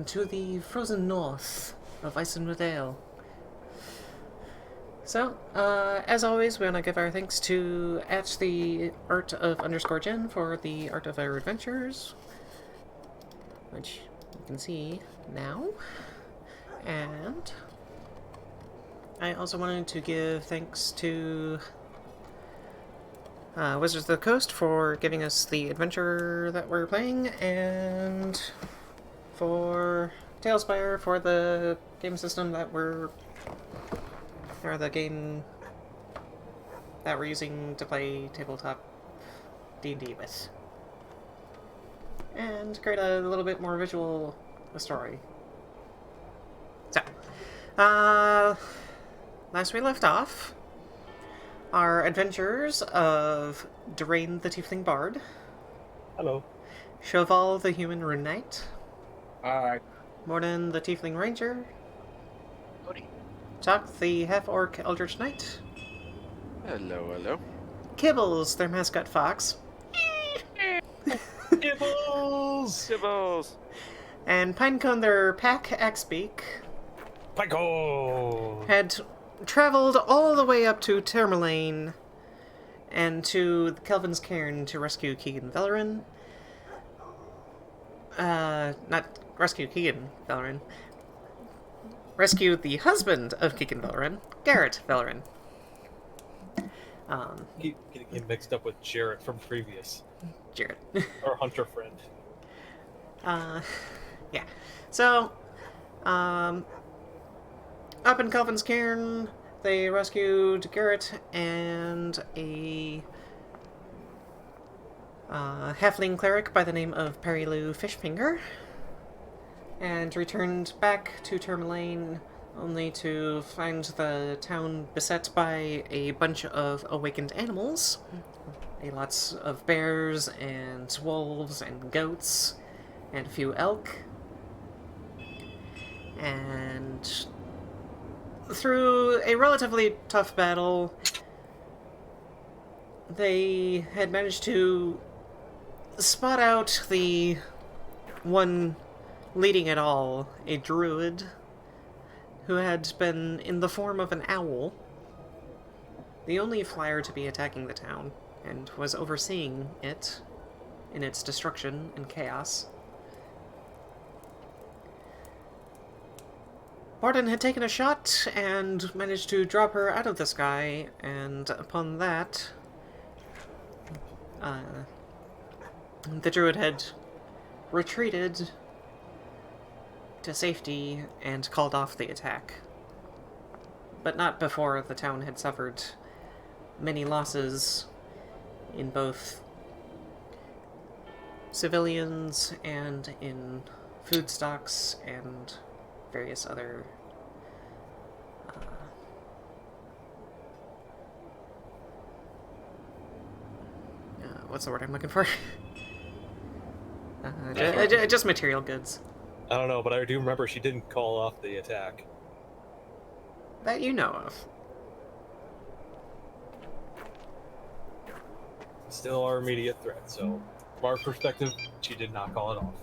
to the frozen north of Isenwood. So, as always, we want to give our thanks to the art of _Jen for the art of our adventures, which you can see now. And I also wanted to give thanks to Wizards of the Coast for giving us the adventure that we're playing, and for Tailspire for the game system that we're using to play tabletop D&D with, and create a little bit more visual story. So, last we left off, our adventures of Dearaen the Tiefling Bard. Hello. Sho Val the Human Rune Knight. Hi. Mordin the Tiefling Ranger. Howdy. Tok the Half-Orc Eldritch Knight. Hello, hello. Kibbles, their mascot fox. Gibbles! Sibbles! And Pinecone, their pack Axbeak, Pinecone! had traveled all the way up to Termalaine and to Kelvin's Cairn to rescue Garret Velryn. Not rescue Garret Velryn. Rescue the husband of Garret Velryn, Garret Velryn. Keep getting him mixed up with Jarrett from previous. Jarrett. Our hunter friend. Yeah. So, up in Kelvin's Cairn, they rescued Garret and a halfling cleric by the name of Perilou Fishfinger, and returned back to Termalaine only to find the town beset by a bunch of awakened animals. Lots of bears and wolves and goats and a few elk. And through a relatively tough battle, they had managed to spot out the one leading it all, a druid, who had been in the form of an owl, the only flyer to be attacking the town, and was overseeing it in its destruction and chaos. Mordin had taken a shot and managed to drop her out of the sky, and upon that, the druid had retreated to safety and called off the attack. But not before the town had suffered many losses in both civilians and in food stocks and various other what's the word I'm looking for? Just material goods. I don't know, but I do remember she didn't call off the attack. That you know of. Still our immediate threat, so from our perspective, she did not call it off.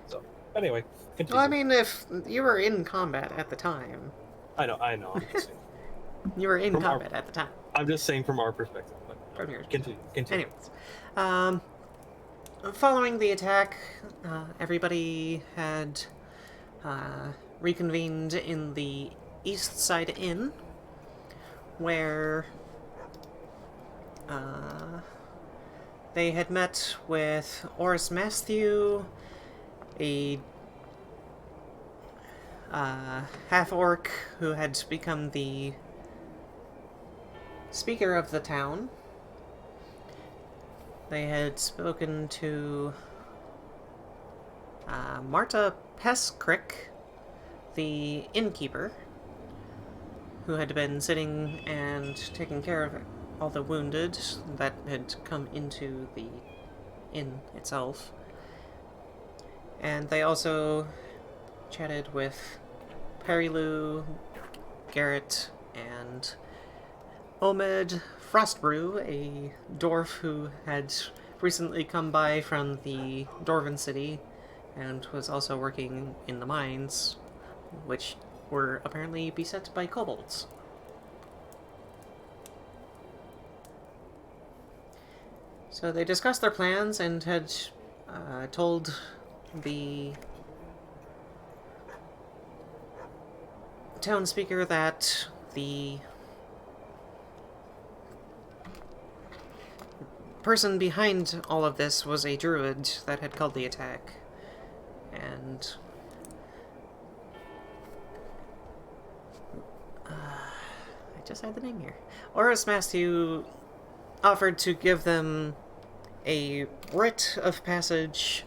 So, anyway, continue. Well, I mean, if you were in combat at the time. I know, I'm just saying. You were in combat at the time. I'm just saying from our perspective. But, From yours. Continue. Anyways, following the attack, everybody had reconvened in the East Side Inn, where they had met with Oris Matthew, a half-orc who had become the speaker of the town. They had spoken to Marta Peskrick, the innkeeper, who had been sitting and taking care of all the wounded that had come into the inn itself. And they also chatted with Perilou, Garret, and Omaed Frostbrew, a dwarf who had recently come by from the Dwarven city and was also working in the mines, which were apparently beset by kobolds. So they discussed their plans and had told the townspeaker that the person behind all of this was a druid that had called the attack. And I just had the name here. Oris Matthew offered to give them a writ of passage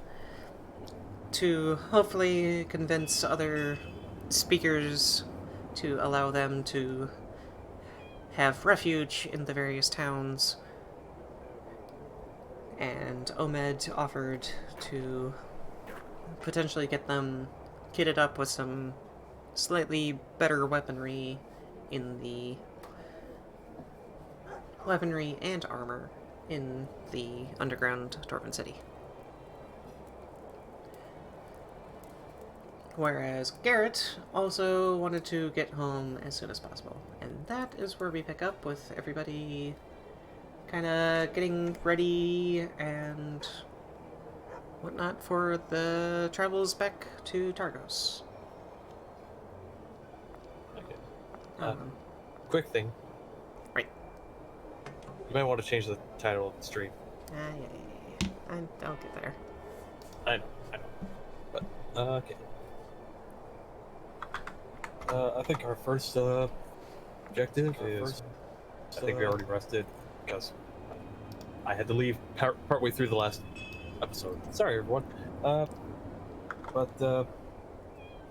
to hopefully convince other speakers to allow them to have refuge in the various towns. And Omed offered to potentially get them kitted up with some slightly better weaponry in the weaponry and armor in the underground Dwarven city. Whereas Garret also wanted to get home as soon as possible. And that is where we pick up with everybody kind of getting ready and whatnot for the travels back to Targos. Okay. Quick thing. Right. You might want to change the title of the stream. Yeah. I'll get there. I know. But, okay. I think our first objective is... I think we already rested, because I had to leave partway through the last episode. Sorry, everyone. But I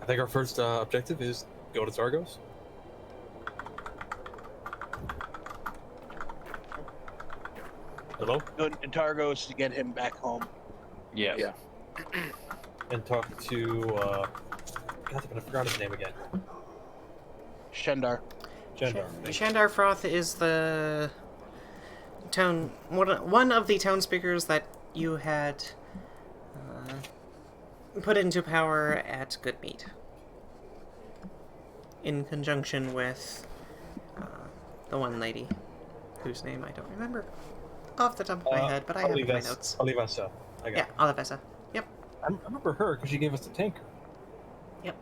think our first objective is go to Targos. Hello? Go to Targos to get him back home. Yes. Yeah. And talk to, God, I forgot his name again. Shendar. Jandar. Shandar Froth is the town one of the town speakers that you had put into power at Goodmead, in conjunction with the one lady whose name I don't remember off the top of my head, but I have it in my notes. Olivessa. I got Yeah, it. Olivessa. Yep. I remember her because she gave us the tanker. Yep.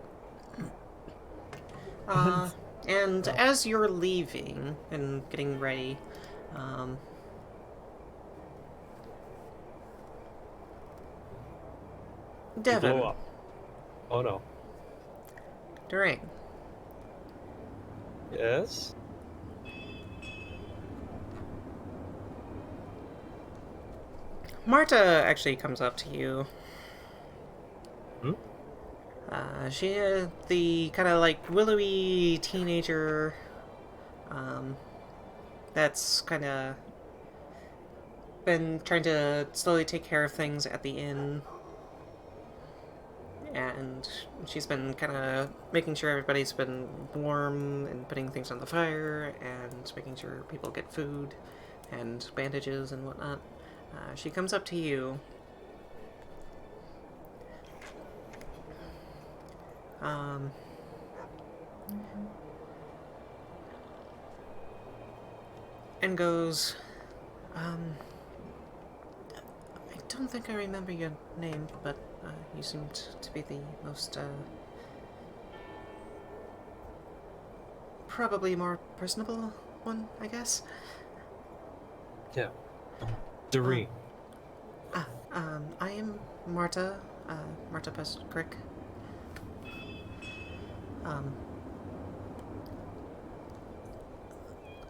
And as you're leaving and getting ready, Devin. Blow up. Oh no. Dearaen. Yes? Marta actually comes up to you. Hmm? She is the kind of like willowy teenager that's kind of been trying to slowly take care of things at the inn. And she's been kind of making sure everybody's been warm and putting things on the fire and making sure people get food and bandages and whatnot. She comes up to you. And goes, I don't think I remember your name, but you seemed to be the most, probably more personable one, I guess. Yeah. Dearaen. I am Marta, Marta Pestrick.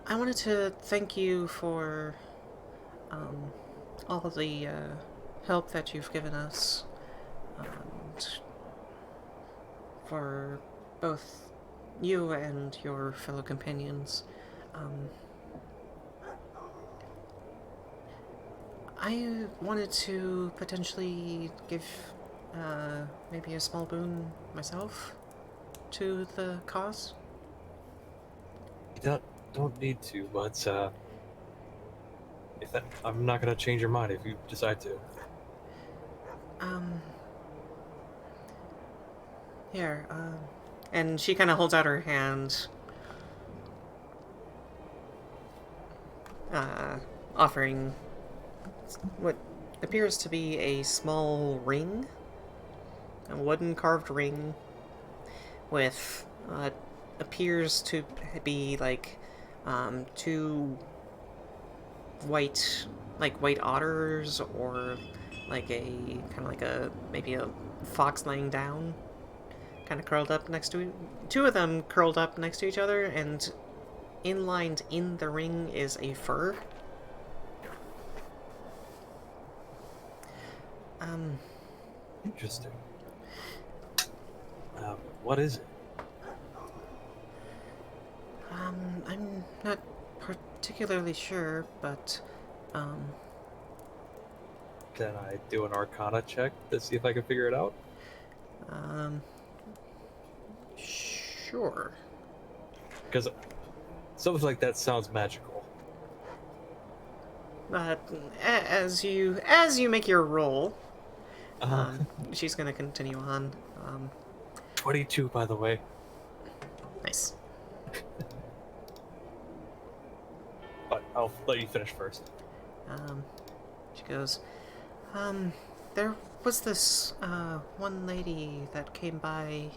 I wanted to thank you for all of the help that you've given us, and for both you and your fellow companions. I wanted to potentially give maybe a small boon myself to the cause. You don't need to, but if that, I'm not gonna change your mind if you decide to. Here, and she kind of holds out her hand, offering what appears to be a small ring, a wooden carved ring with appears to be like two white otters, or like a kind of like a maybe a fox laying down, kind of curled up next to two of them curled up next to each other, and inlined in the ring is a fur. Interesting. What is it? I'm not particularly sure, but Can I do an Arcana check to see if I can figure it out? Sure. Because something like that sounds magical. But as you make your roll, she's gonna continue on. 22, by the way. Nice. But I'll let you finish first. She goes, there was this one lady that came by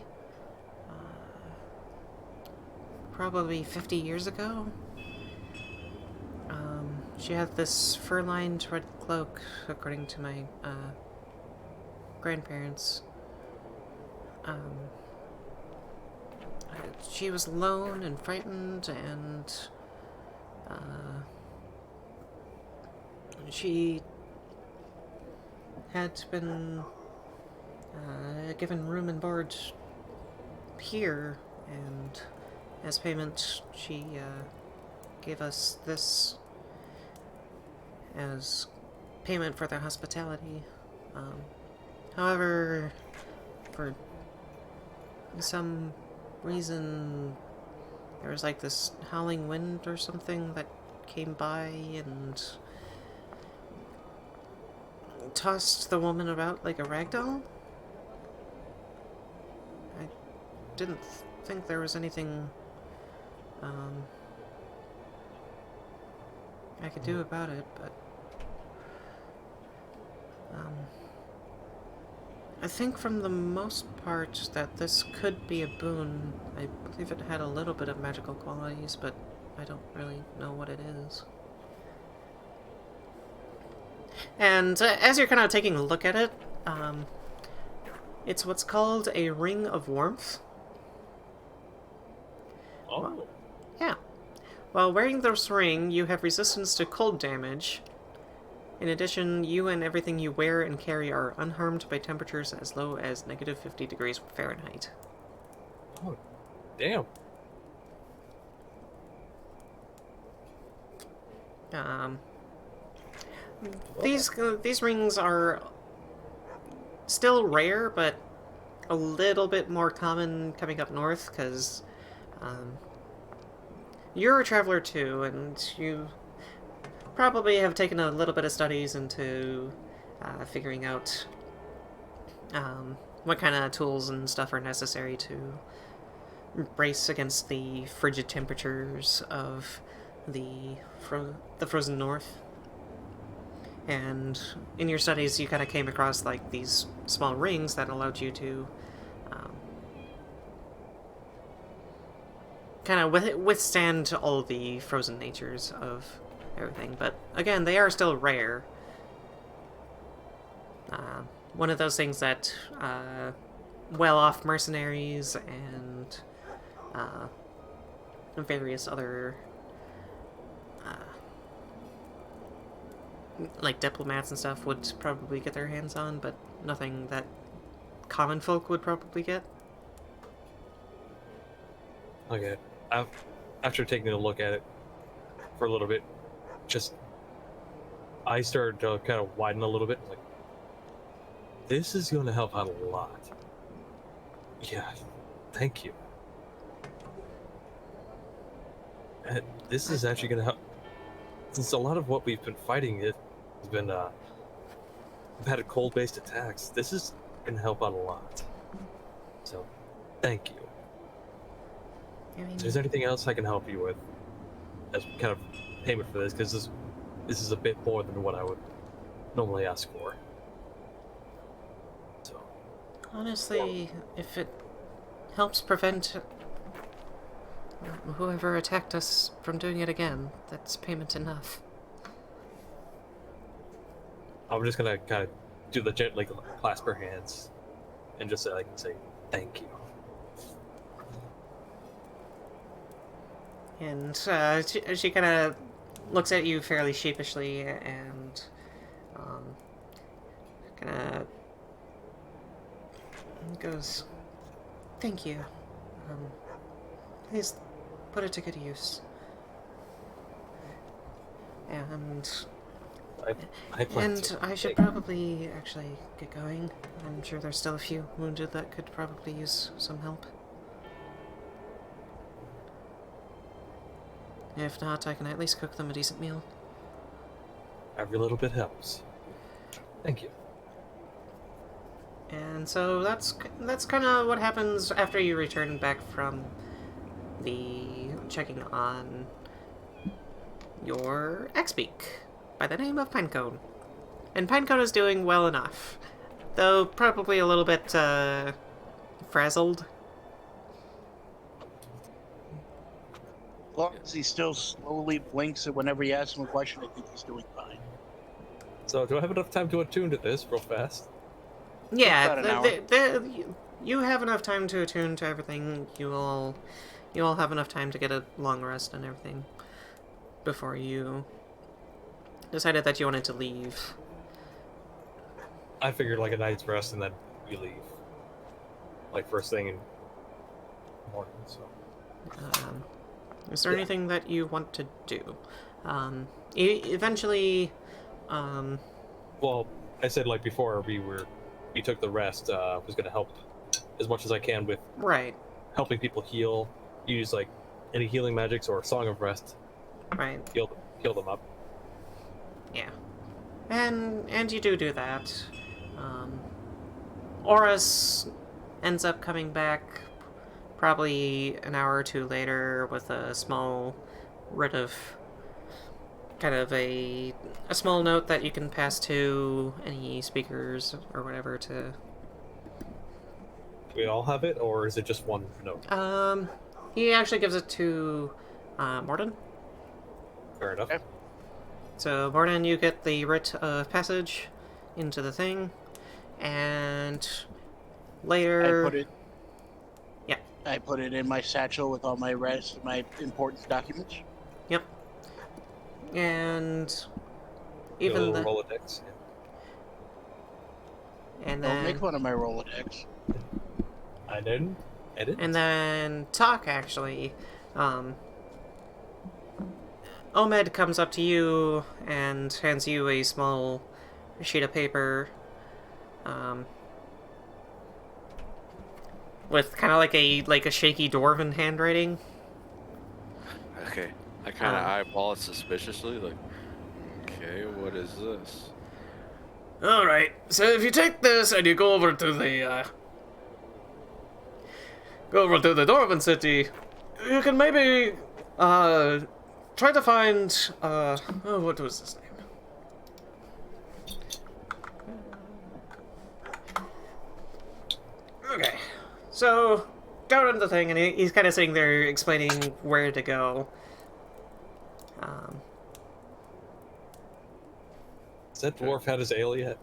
probably 50 years ago. She had this fur-lined red cloak, according to my grandparents. She was alone and frightened, and she had been given room and board here, and as payment she gave us this as payment for their hospitality. However, for some reason, there was like this howling wind or something that came by and tossed the woman about like a ragdoll. I didn't think there was anything I could do about it, but I think from the most part that this could be a boon. I believe it had a little bit of magical qualities, but I don't really know what it is. And as you're kind of taking a look at it, it's what's called a Ring of Warmth. Oh. Well, yeah. While wearing this ring, you have resistance to cold damage. In addition, you and everything you wear and carry are unharmed by temperatures as low as -50 degrees Fahrenheit. Oh, damn. These rings are still rare, but a little bit more common coming up north, because you're a traveler too, and you probably have taken a little bit of studies into figuring out what kind of tools and stuff are necessary to brace against the frigid temperatures of the frozen north. And in your studies, you kind of came across like these small rings that allowed you to kind of withstand all the frozen natures of everything. But again, they are still rare. One of those things that well-off mercenaries and various other like diplomats and stuff would probably get their hands on, but nothing that common folk would probably get. Okay. After taking a look at it for a little bit, I started to kind of widen a little bit. Like, this is going to help out a lot. Yeah, thank you. And this is actually going to help. Since a lot of what we've been fighting has been, we've had cold-based attacks. This is going to help out a lot. So, Thank you. I mean, Is there anything else I can help you with as kind of payment for this? Because this is a bit more than what I would normally ask for. So, honestly, if it helps prevent whoever attacked us from doing it again, that's payment enough. I'm just gonna kind of do the clasp her hands and just say thank you. And she kind of looks at you fairly sheepishly and kind of goes, "Thank you. Please put it to good use." And I plan to. I should probably actually get going. I'm sure there's still a few wounded that could probably use some help. If not, I can at least cook them a decent meal. Every little bit helps. Thank you. And so that's kind of what happens after you return back from the checking on your ex-beak by the name of Pinecone. And Pinecone is doing well enough, though probably a little bit frazzled. As long as he still slowly blinks at whenever you ask him a question, I think he's doing fine. So, do I have enough time to attune to this real fast? Yeah, About an you have enough time to attune to everything. You all have enough time to get a long rest and everything before you decided that you wanted to leave. I figured like a night's rest and then we leave. Like first thing in the morning, so. Is there anything that you want to do? Eventually, Well, I said like before we took the rest, I was gonna help as much as I can with right, helping people heal, use like any healing magics or Song of Rest, right, heal them up. yeah, and you do that. Horus ends up coming back probably an hour or two later with a small writ of kind of a small note that you can pass to any speakers or whatever to. Do we all have it, or is it just one note? He actually gives it to Mordin. Fair enough. Okay. So Mordin, you get the writ of passage into the thing, and later. I put it in my satchel with all my my important documents. Yep. And Get a even little the Rolodex. and Don't make then fun of my Rolodex. I didn't. and then Tok actually, Omed comes up to you and hands you a small sheet of paper, with kind of like a shaky dwarven handwriting. Okay. I kind of eyeball it suspiciously, like, okay, what is this? Alright, so if you take this and you go over to the Dwarven city, you can maybe try to find what was his name? Okay. So go into the thing and he's kind of sitting there explaining where to go. Has that dwarf had his ale yet?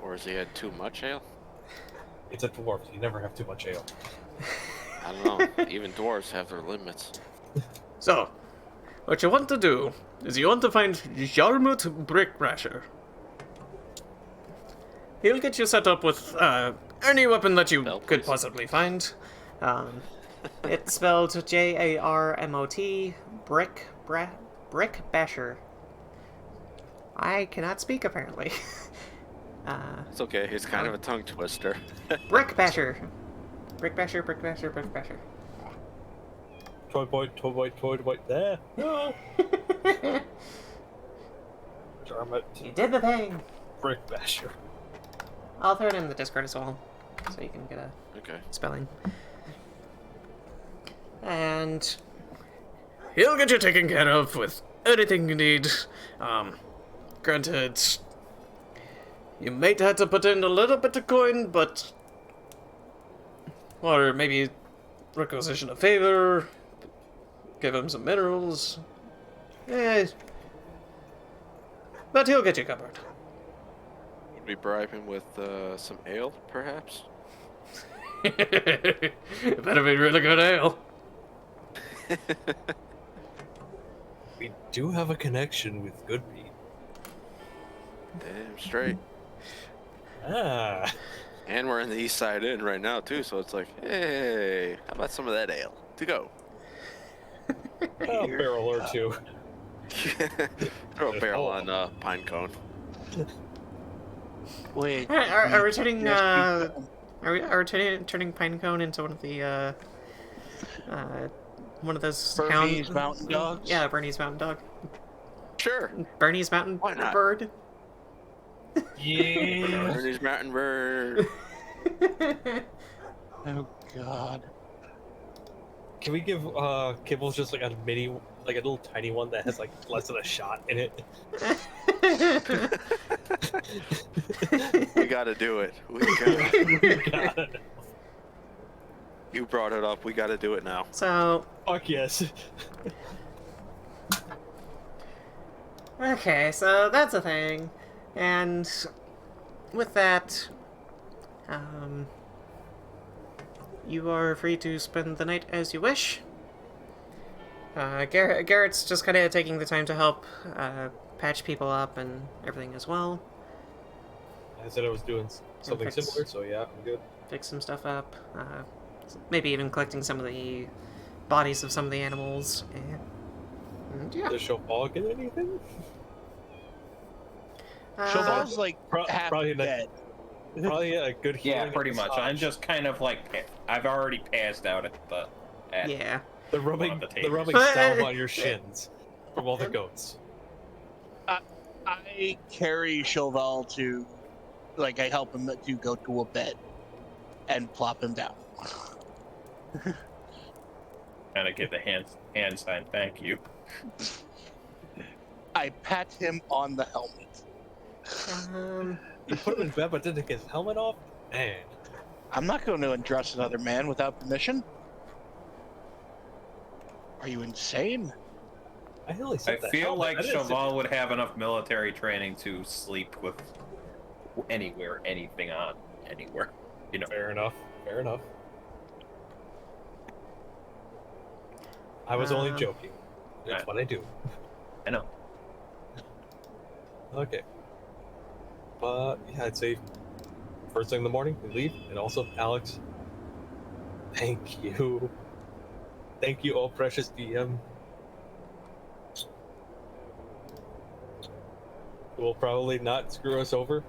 Or has he had too much ale? It's a dwarf. You never have too much ale. I don't know. Even dwarves have their limits. So, what you want to do is you want to find Jarmut Brickbrasher. He'll get you set up with any weapon that you Spell, could please. possibly find. It's spelled Jarmot, Brickbasher. I cannot speak apparently. It's okay. He's kind of a tongue twister. Brickbasher. Brickbasher. Toy boy. There. No. Jarmut. You did the thing. Brick Basher. I'll throw it in the Discord as well, so you can get a Okay. spelling. And he'll get you taken care of with anything you need. Granted, you might have to put in a little bit of coin, but... Or maybe requisition a favor, give him some minerals. But he'll get you covered. Would we bribe him with some ale, perhaps? It better be really good ale. We do have a connection with good meat. Damn straight. Ah. And we're in the East Side Inn right now, too, so it's like, hey, how about some of that ale? To go. A barrel or two. Throw a barrel on pine cone. Wait. Are we turning yes, are we turning Pinecone into one of those Bernie's hound mountain dogs? Yeah, Bernie's mountain dog. Sure. Bernie's mountain Why not? bird. Yeah. Bernie's mountain bird. Oh God. Can we give Kibbles just like a mini, like a little tiny one that has like less than a shot in it? We gotta do it. We gotta. You brought it up. We gotta do it now. So, Fuck yes. okay, so that's a thing. And with that, you are free to spend the night as you wish. Garrett's just kind of taking the time to help patch people up and everything as well. I said I was doing something fix- similar, so yeah, I'm good. Fix some stuff up. Maybe even collecting some of the bodies of some of the animals. And yeah. Does Sho Val get anything? Sho Val's like half probably not- dead. Probably a good healing. Yeah, pretty much. massage. I'm just kind of like, I've already passed out at Yeah. The rubbing, on the the table. rubbing salve on your shins from all the goats. I carry Sho Val to, like, I help him to go to a bed and plop him down. kind of give the hand sign, thank you. I pat him on the helmet. You put him in bed, but didn't take his helmet off? Man. I'm not going to undress another man without permission. Are you insane? I only I said that. feel like I didn't say- Cheval would have enough military training to sleep with anywhere, anything on, anywhere. You know. Fair enough. Fair enough. I was only joking. That's right. what I do. I know. Okay. But yeah, I'd say first thing in the morning we leave, and also Alex. Thank you. Thank you, oh precious DM. Who will probably not screw us over.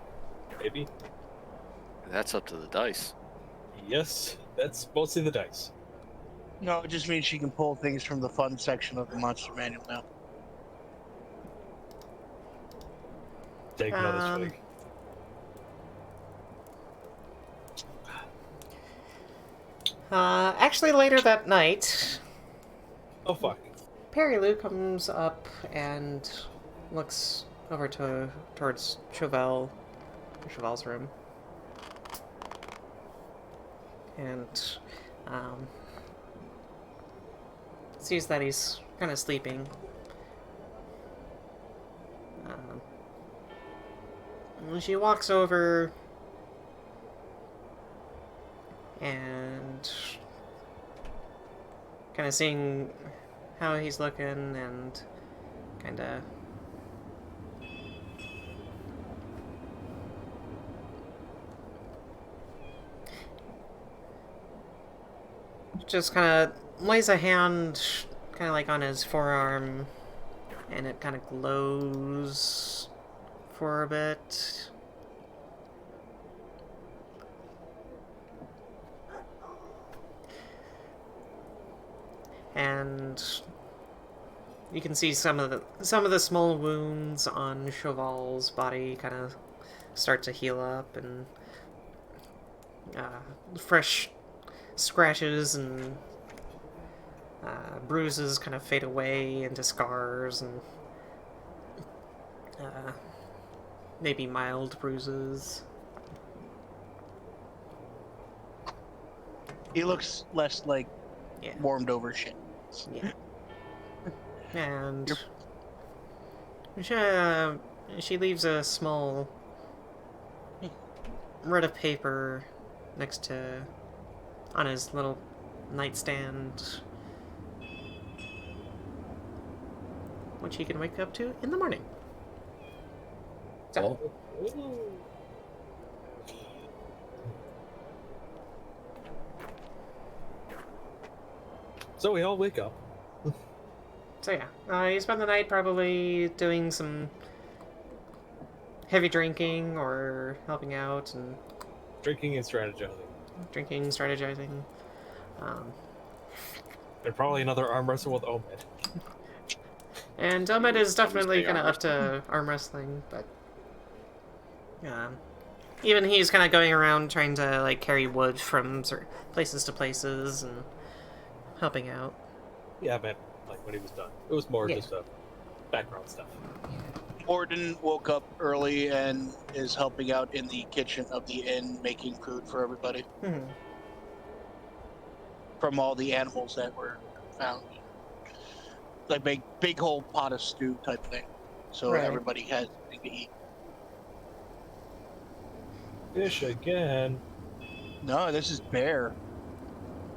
Maybe. That's up to the dice. Yes, that's mostly the dice. No, it just means she can pull things from the fun section of the monster manual now. Take another swig. Actually, later that night, Oh fuck. Perry Lou comes up and looks over towards Cheval's room, and sees that he's kind of sleeping. And she walks over and kind of seeing how he's looking and kind of just kind of lays a hand kind of like on his forearm, and it kind of glows for a bit. And you can see some of the small wounds on Cheval's body kind of start to heal up, and fresh scratches and bruises kind of fade away into scars and maybe mild bruises. He looks less like Yeah. warmed over shit. Yeah. And she leaves a small writ of paper next to on his little nightstand, which he can wake up to in the morning. So, So we all wake up. so yeah, you spend the night probably doing some heavy drinking or helping out and Drinking and strategizing. drinking, strategizing. And probably another arm wrestle with Omaed. And Omaed is definitely Stay kind of arm up to arm wrestling, but even he's kind of going around trying to like carry wood from certain places to places and helping out. Yeah, man. Like when he was done. It was more Yeah. just background stuff. Mordin woke up early and is helping out in the kitchen of the inn, making food for everybody from all the animals that were found. Like big whole pot of stew type thing, so Right. everybody has something to eat. Fish again. No, this is bear.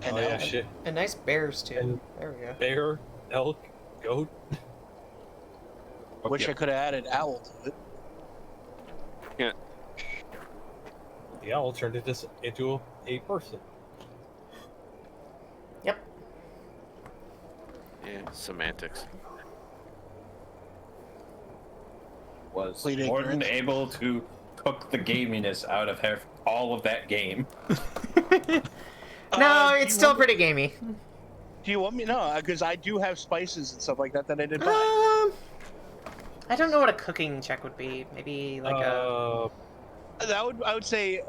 And Oh yeah, elk. shit. And nice bears too. And- There we go. Bear, elk, goat. Wish I could have added owl to it. The owl turned into a person. Yep. Yeah, semantics. Was Complete Mordin ignorance. able to cook the gaminess out of all of that game? No, Do it's you still want- pretty gamey. Do you want me? No, because I do have spices and stuff like that I did buy. I don't know what a cooking check would be. Maybe like a I would say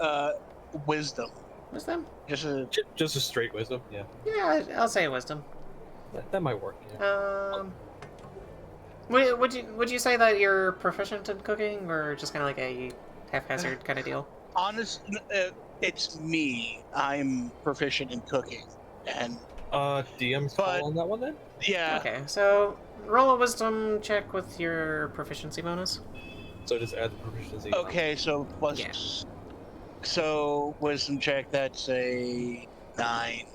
wisdom. wisdom. just a straight wisdom. Yeah, Yeah, I'll say wisdom. that might work. Yeah. Would you say that you're proficient in cooking, or just kind of like a haphazard kind of deal? Honest, it's me. I'm proficient in cooking, and DM's But- call on that one then. yeah, Okay, so roll a wisdom check with your proficiency bonus. So just add the proficiency. okay. So plus, Yeah. so wisdom check. That's a 9.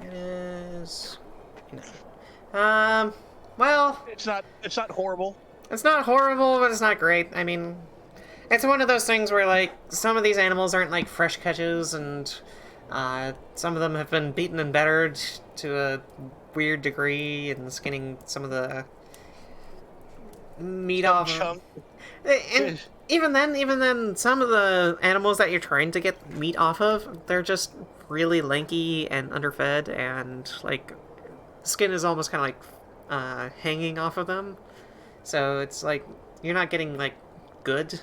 It is. No. Well, It's not horrible. it's not horrible, but it's not great. I mean, it's one of those things where, like, some of these animals aren't, like, fresh catches, and some of them have been beaten and battered to a weird degree, and skinning some of the meat off. Chunk. And even then, some of the animals that you're trying to get meat off of, they're just really lanky and underfed, and, like, skin is almost kind of, like, hanging off of them. So it's, like, you're not getting, like, good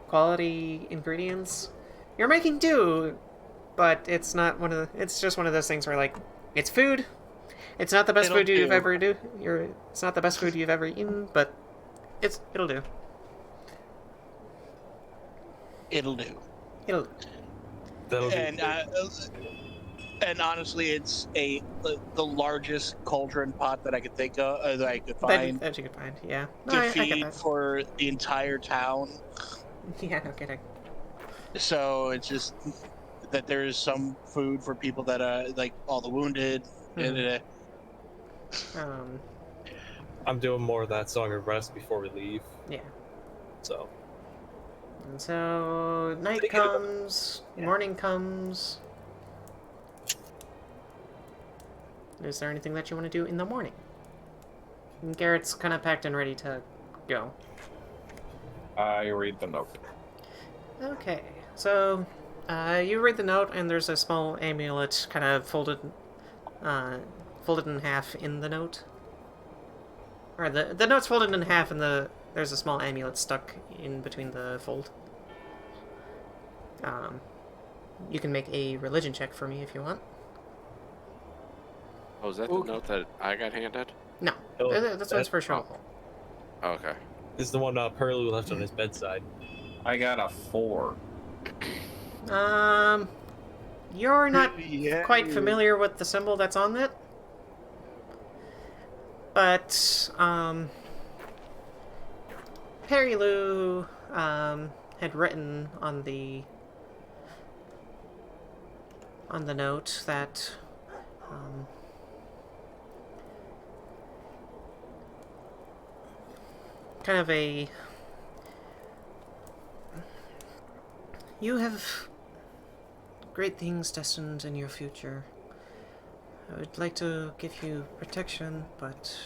quality ingredients. You're making do, but it's not it's just one of those things where, like, it's food. It's not the best It'll food you've do. ever it's not the best food you've ever eaten, but it'll do. It'll do. It'll That'll And honestly, it's the largest cauldron pot that I could think of, that I could find that you could find, yeah. No, to I get feed that. for the entire town. Yeah, no kidding. So it's just that there is some food for people that are like all the wounded. And, I'm doing more of that song of rest before we leave. Yeah. So And so night Thinking about- comes, morning comes. Is there anything that you want to do in the morning? And Garrett's kind of packed and ready to go. I read the note. Okay, so you read the note, and there's a small amulet kind of folded in half in the note. Or the note's folded in half, and the there's a small amulet stuck in between the fold. You can make a religion check for me if you want. Oh, is that the note that I got handed? No, Oh, that's one's for Sho Val. Oh, okay. This is the one Perlu left on his bedside. I got a 4. You're not Yeah. quite familiar with the symbol that's on it, but Perilu had written on the note that kind of a you have great things destined in your future. I would like to give you protection, but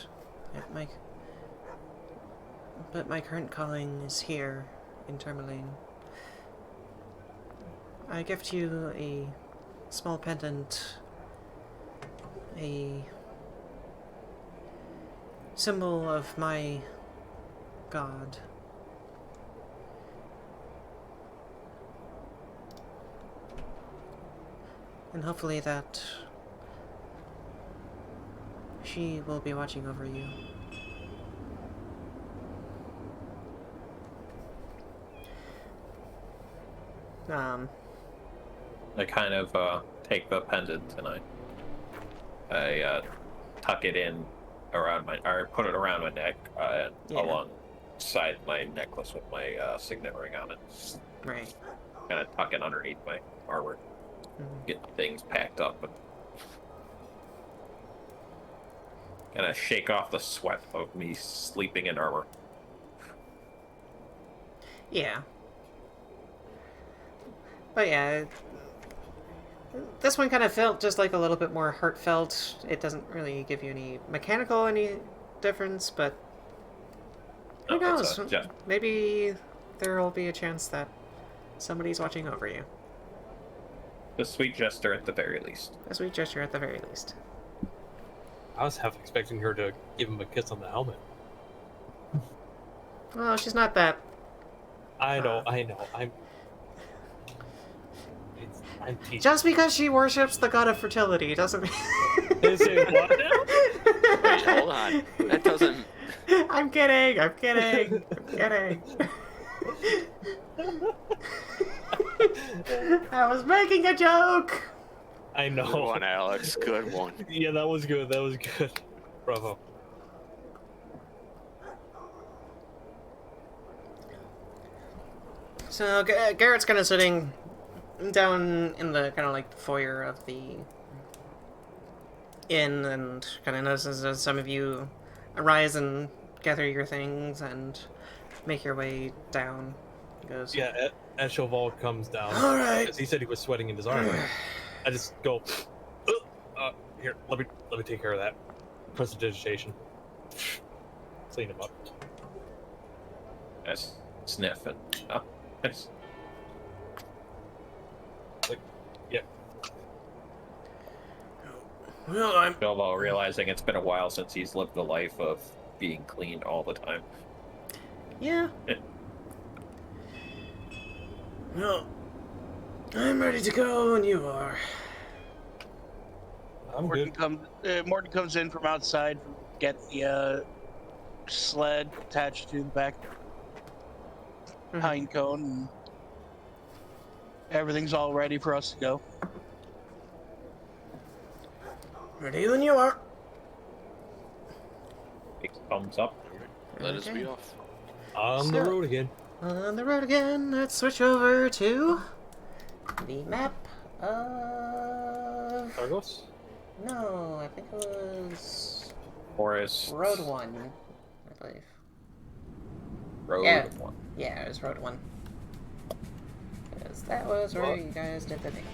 my current calling is here in Termalaine. I gift you a small pendant, a symbol of my god. And hopefully that she will be watching over you. I kind of take the pendant and I tuck it in around or put it around my neck alongside my necklace with my signet ring on it. Right. Kind of tuck it underneath my armor. Get things packed up and kind of shake off the sweat of me sleeping in armor. Yeah. But yeah, this one kind of felt just like a little bit more heartfelt. It doesn't really give you any difference, but who knows? Maybe there will be a chance that somebody's watching over you. A sweet gesture at the very least. A sweet gesture at the very least. I was half expecting her to give him a kiss on the helmet. Well, she's not that. I know. I'm teasing. Just because she worships the god of fertility doesn't mean. Is it what now? Wait, hold on. That doesn't... I'm kidding. I was making a joke. I know. Good one, Alex. Good one. Yeah, that was good. Bravo. So Garrett's kind of sitting down in the kind of like foyer of the inn and kind of notices as some of you arise and gather your things and make your way down. He goes, Yeah, as Sho Val comes down, all right. because he said he was sweating in his armor, I just go, here, let me take care of that. Prestidigitation. Clean him up. Yes. Sniff and yes. Yeah. Well, I'm Sho Val realizing it's been a while since he's lived the life of being clean all the time. yeah. Well, I'm ready to go when you are. I'm good. Mordin comes in from outside, get the sled attached to the back pine cone, and everything's all ready for us to go. Ready when you are. Big thumbs up. Let us Okay. be off. On the road again. On the road again. Let's switch over to the map of... Targos? No, I think it was Forest. Road 1, I believe. Road Yeah. 1. Yeah, it was Road 1. Because that was where What? you guys did the thing.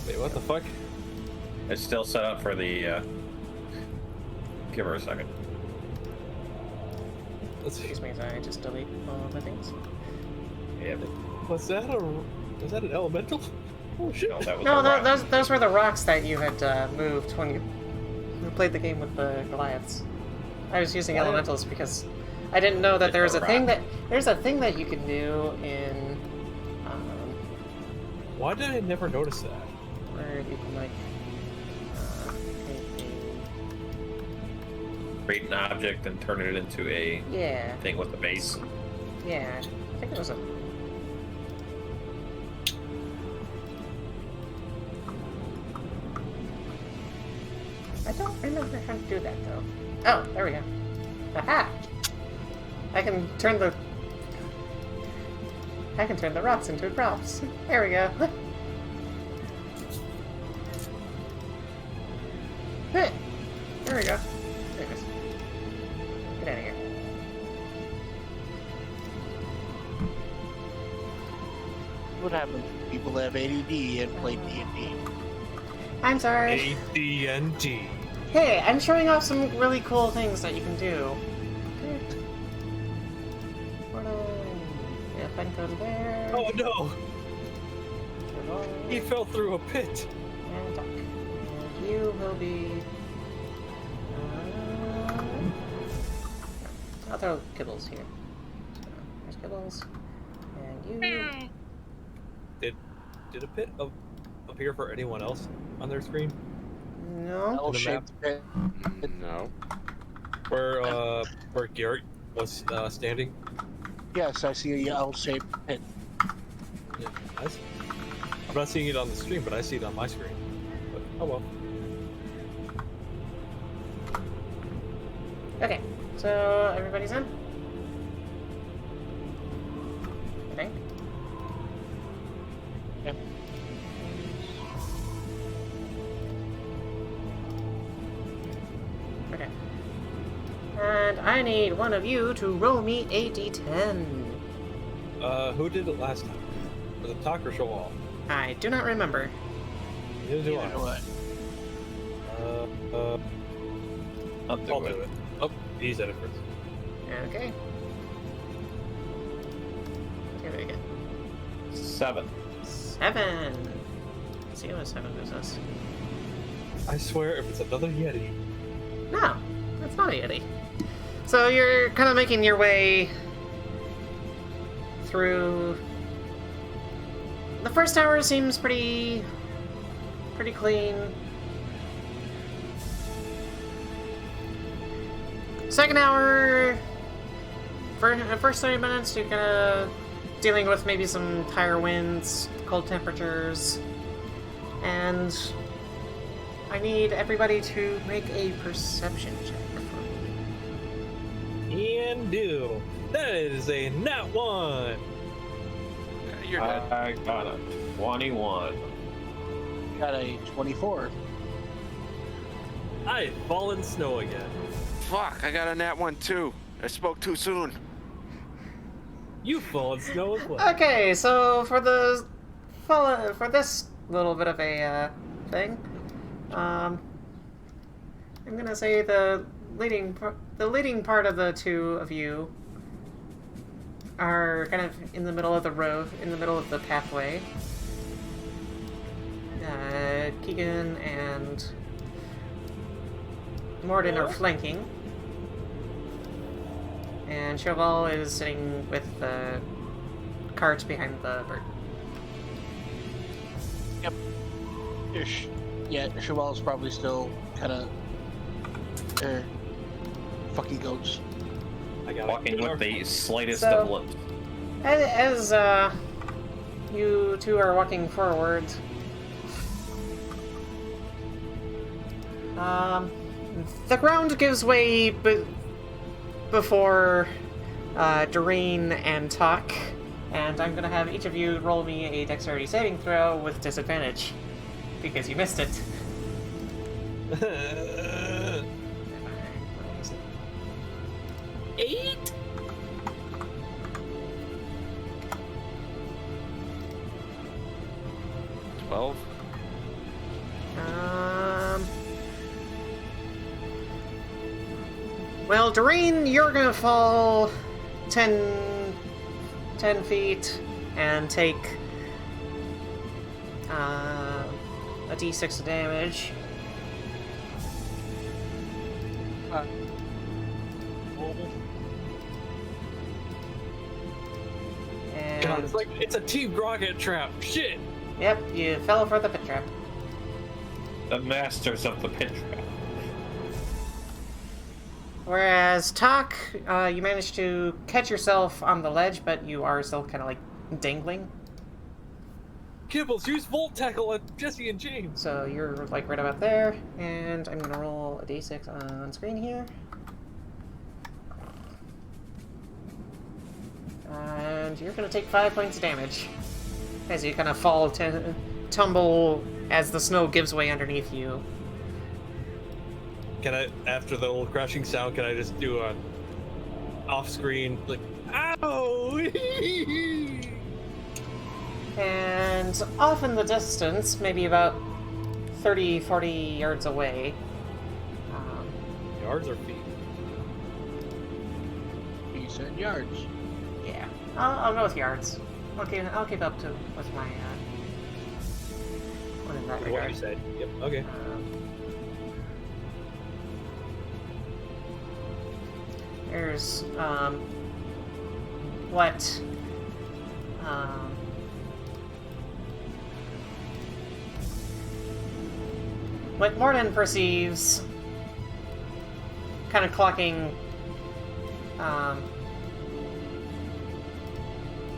Wait, what the fuck? It's still set up for the. Give her a second. Let's see. Excuse me, so I just delete all of my things. Yeah. Was that an elemental? Oh shit. No, that was No, a rock. those were the rocks that you had moved when you played the game with the Goliaths. I was using What? elementals because I didn't know that It's there's a a thing wrap. there's a thing that you can do in Why did I never notice that? where you can like Create an object and turn it into a yeah, thing with a base. yeah. I think it was a I don't remember how to do that though. Oh, there we go. Aha! I can turn the rocks into props. There we go. There we go. There it is. Get out of here. What happens to people that have ADD and play D&D? I'm sorry. AD&D. Hey, I'm showing off some really cool things that you can do. Yeah, pen code there. Oh no! He fell through a pit. And Tok. And you will be. I'll throw kibbles here. So, there's kibbles. And you. Did a pit appear for anyone else on their screen? No. L-shaped pit. No. Where Garret was standing? Yes, I see a L-shaped pit. Yeah, I'm not seeing it on the screen, but I see it on my screen. But, oh well. Okay, so everybody's in? I think. Yep. Okay. And I need one of you to roll me a d10. Who did it last time? Was it Tok or Sho Val? I do not remember. Neither do I. Either way. I'll do I'll it. do it. Oh, he's at it first. Okay. Here we go. 7. 7. Let's see what 7 is us. I swear, if it's another Yeti. No, that's not a Yeti. So you're kind of making your way through. The first hour seems pretty clean. Second hour, first 30 minutes, you're kind of dealing with maybe some higher winds, cold temperatures, and I need everybody to make a perception check for me. And do. That is a nat 1. You're dead. I got a 21. Got a 24. I've fallen snow again. Fuck, I got a nat 1 too. I spoke too soon. You've fallen snow as well. Okay, so for this little bit of a thing, I'm gonna say the leading part of the two of you are kind of in the middle of the road, in the middle of the pathway. Keegan and Mordin are flanking. And Sho Val is sitting with the cart behind the bird. Yep. Ish. Yeah, Sho Val's probably still kind of fucking goats. I got Walking with the slightest So- of limps. As you two are walking forward, the ground gives way before Dearaen and Tok, and I'm gonna have each of you roll me a dexterity saving throw with disadvantage because you missed it. 8. Twelve. Well, Dearaen, you're gonna fall 10 feet and take a d6 of damage. And it's like it's a Team Grocket trap. Shit. yep, you fell for the pit trap. The masters of the pit trap. Whereas Tok, you managed to catch yourself on the ledge, but you are still kind of like dangling. Kibbles, use Volt Tackle at Jesse and James. So you're like right about there, and I'm gonna roll a d6 on screen here. And you're gonna take 5 points of damage as you kind of fall, tumble as the snow gives way underneath you. Can I, after the little crashing sound, can I just do a off-screen, like, ow! And off in the distance, maybe about 30, 40 yards away. Yards or feet? He said yards. Yeah, I'll go with yards. I'll keep up to with my one in that What regard. you said. Yep, okay. There's what Mordin perceives, kind of clocking,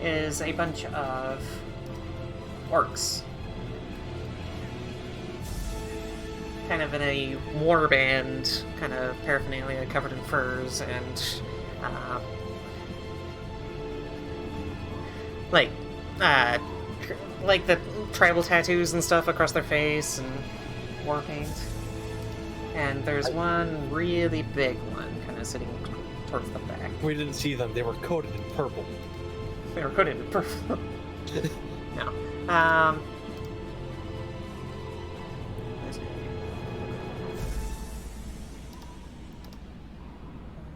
is a bunch of orcs, kind of in a warband, kind of paraphernalia covered in furs and like the tribal tattoos and stuff across their face and war paint. And there's one really big one kind of sitting towards the back. We didn't see them. They were coated in purple. They were coated in purple. No.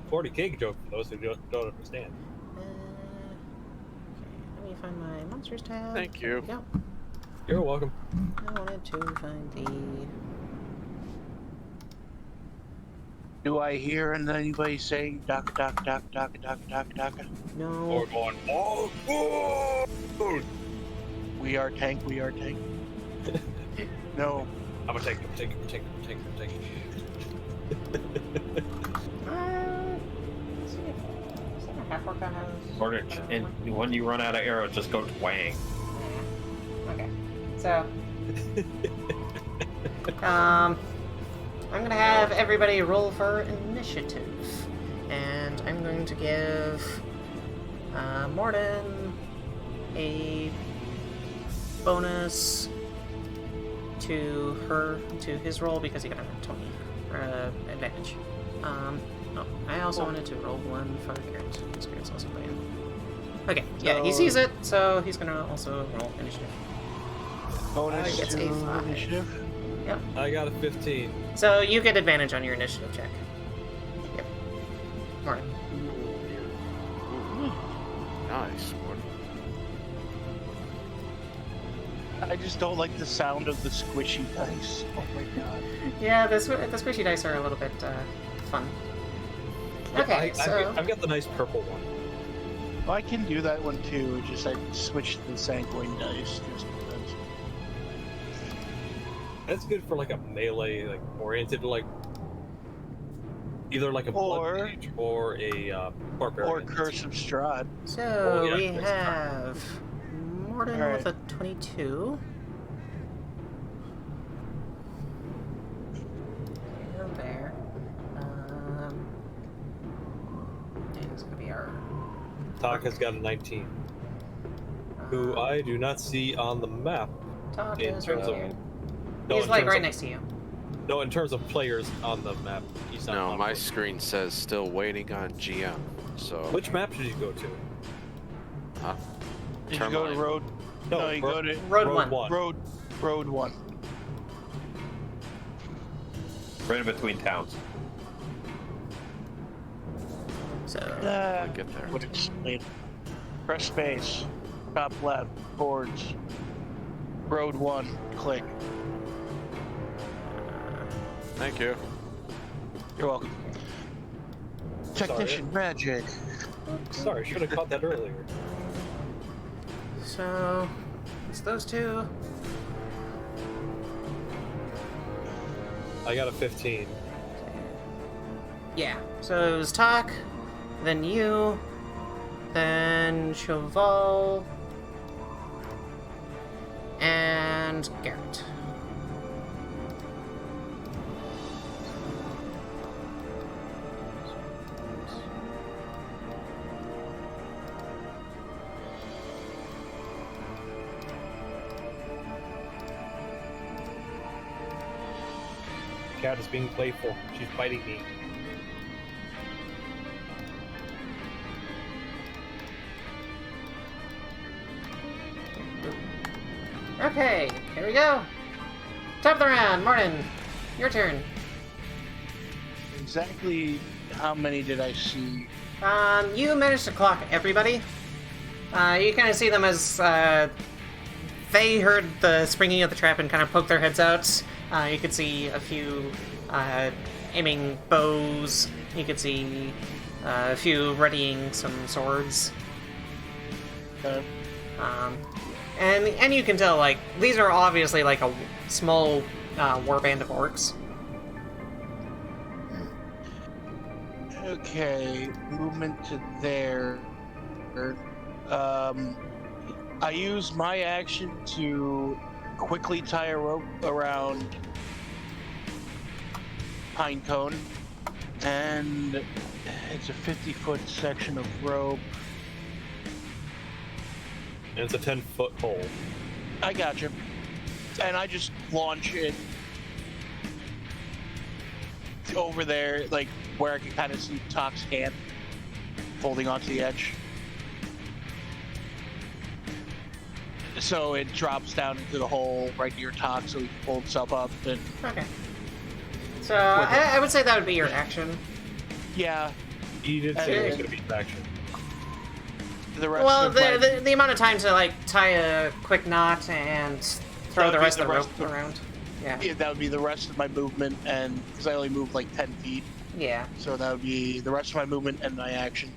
40 cake joke for those who don't understand. Okay, let me find my monsters tab. Thank There you. we go. You're welcome. I wanted to find the... Do I hear anybody saying "Daka Daka Daka Daka Daka Daka Daka"? No. Or going, oh, oh! We are tank. We are tank. No. I'm gonna take him. Let's see. Is that a half-orc that has... Or and when you run out of arrows, just go twang. Yeah. Okay. So... I'm gonna have everybody roll for initiative. And I'm going to give Mordin a bonus to his roll because he got a 20 advantage. I also wanted to roll one for Garret. Garret's also playing. Okay, yeah, he sees it, so he's gonna also roll initiative. Bonus Gets to a 5. initiative. Yep. I got a 15. So you get advantage on your initiative check. Yep. Mordin. Nice, Mordin. I just don't like the sound of the squishy dice. Oh my god. Yeah, the squishy dice are a little bit fun. Okay, so I've got the nice purple one. Well, I can do that one too. Just I switch to the sanguine dice just because. That's good for like a melee, like oriented, like either like a blood mage or a barbarian. Or Curse of Strahd. so yeah, we that's have Mordin Alright. with a 22. There. And it's gonna be our. Tok has got a 19, who I do not see on the map. Tok in is right terms of- here. No, He's in like terms right of- next to you. No, in terms of players on the map, he's not. No, on my board. screen says still waiting on GM. So. Which map did you go to? Huh? Did you go to Termalaine. road? No, you go to Road 1. road 1. Right in between towns. So I'll get there. Would explain. Press space. Top left. Boards. Road 1. Click. Thank you. You're welcome. Technician magic. Sorry, should have caught that earlier. So, it's those two. I got a 15. Yeah. So it was Tok, then you, then Sho Val, and Garret. Cat is being playful. She's biting me. Okay, here we go. Top of the round, Mordin. Your turn. Exactly how many did I see? You managed to clock everybody. You kind of see them as they heard the springing of the trap and kind of poked their heads out. You could see a few aiming bows. You could see a few readying some swords. And you can tell, like, these are obviously like a small warband of orcs. Okay, movement to there. I use my action to quickly tie a rope around Pinecone, and it's a 50-foot section of rope. And it's a 10-foot hole. I gotcha. And I just launch it over there, like where I can kind of see Tok's hand folding onto the edge. So it drops down into the hole right near Tok, so he can pull himself up. And Okay. So I would say that would be your action. yeah, He did say it was going to be his action. the rest Well, of my, the amount of time to like tie a quick knot and throw That the would be rest the of the rest rope of- around. Yeah. yeah, that would be the rest of my movement, and because I only move like 10 feet, Yeah. so that would be the rest of my movement and my action.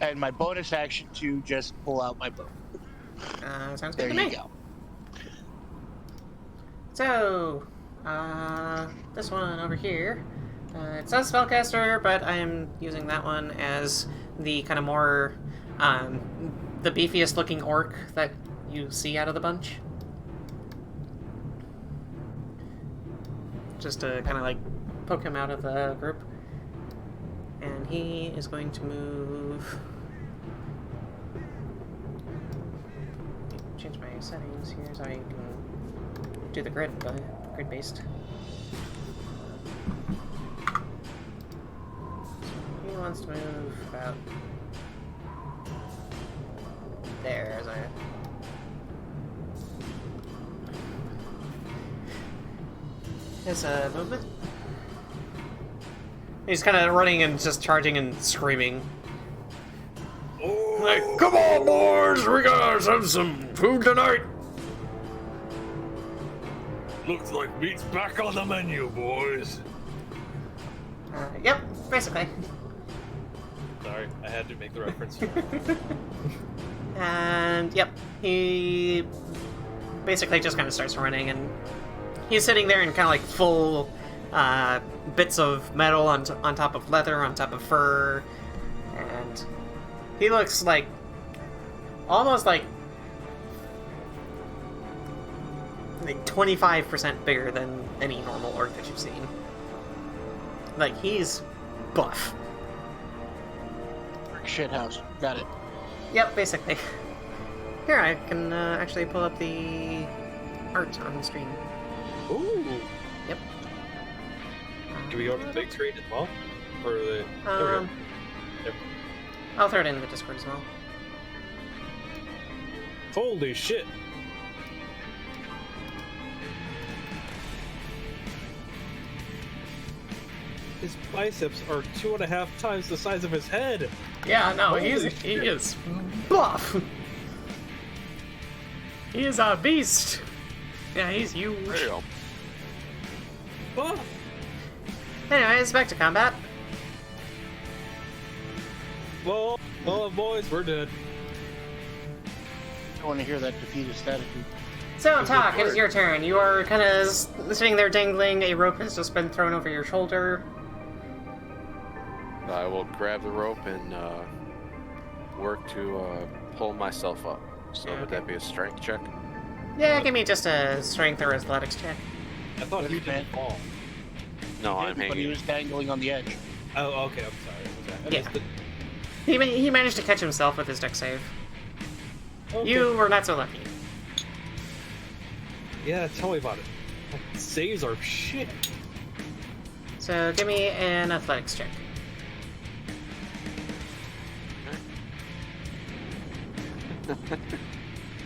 And my bonus action to just pull out my bow. Sounds There good to you me. go. So, this one over here. It says spellcaster, but I am using that one as the kind of more, the beefiest looking orc that you see out of the bunch. Just to kind of like poke him out of the group. And he is going to move. Change my settings here so I can do the grid, but grid based. He wants to move about there as I. His movement. He's kind of running and just charging and screaming. Oh, Like, come on, boys! We gotta have some food tonight! looks like meat's back on the menu, boys. Yep, basically. Sorry, I had to make the reference. And, yep, he basically just kind of starts running, and he's sitting there in kind of like full bits of metal on top of leather, on top of fur, and he looks like almost like 25% bigger than any normal orc that you've seen. Like, he's buff. Shithouse. Got it. Yep, basically. Here, I can actually pull up the art on the screen. Ooh. Yep. Can we go to the big screen as well? Or the... there we go. There. I'll throw it in the Discord as well. Holy shit. His biceps are 2.5 times the size of his head. Yeah, no, Holy he is buff. He is a beast. Yeah, he's huge. There you go. Ah, Anyways, back to combat. Well, boys, we're dead. I want to hear that defeatist attitude. So, Tok, it is your turn. You are kind of sitting there dangling. A rope has just been thrown over your shoulder. I will grab the rope and work to pull myself up. So would that be a strength check? Yeah, give me just a strength or athletics check. I thought you didn't fall. No, I'm But he hanging. was dangling on the edge. Oh, okay. I'm sorry. I Yeah. missed it. He managed to catch himself with his dex save. Okay. You were not so lucky. Yeah, tell me about it. Saves are shit. So give me an athletics check.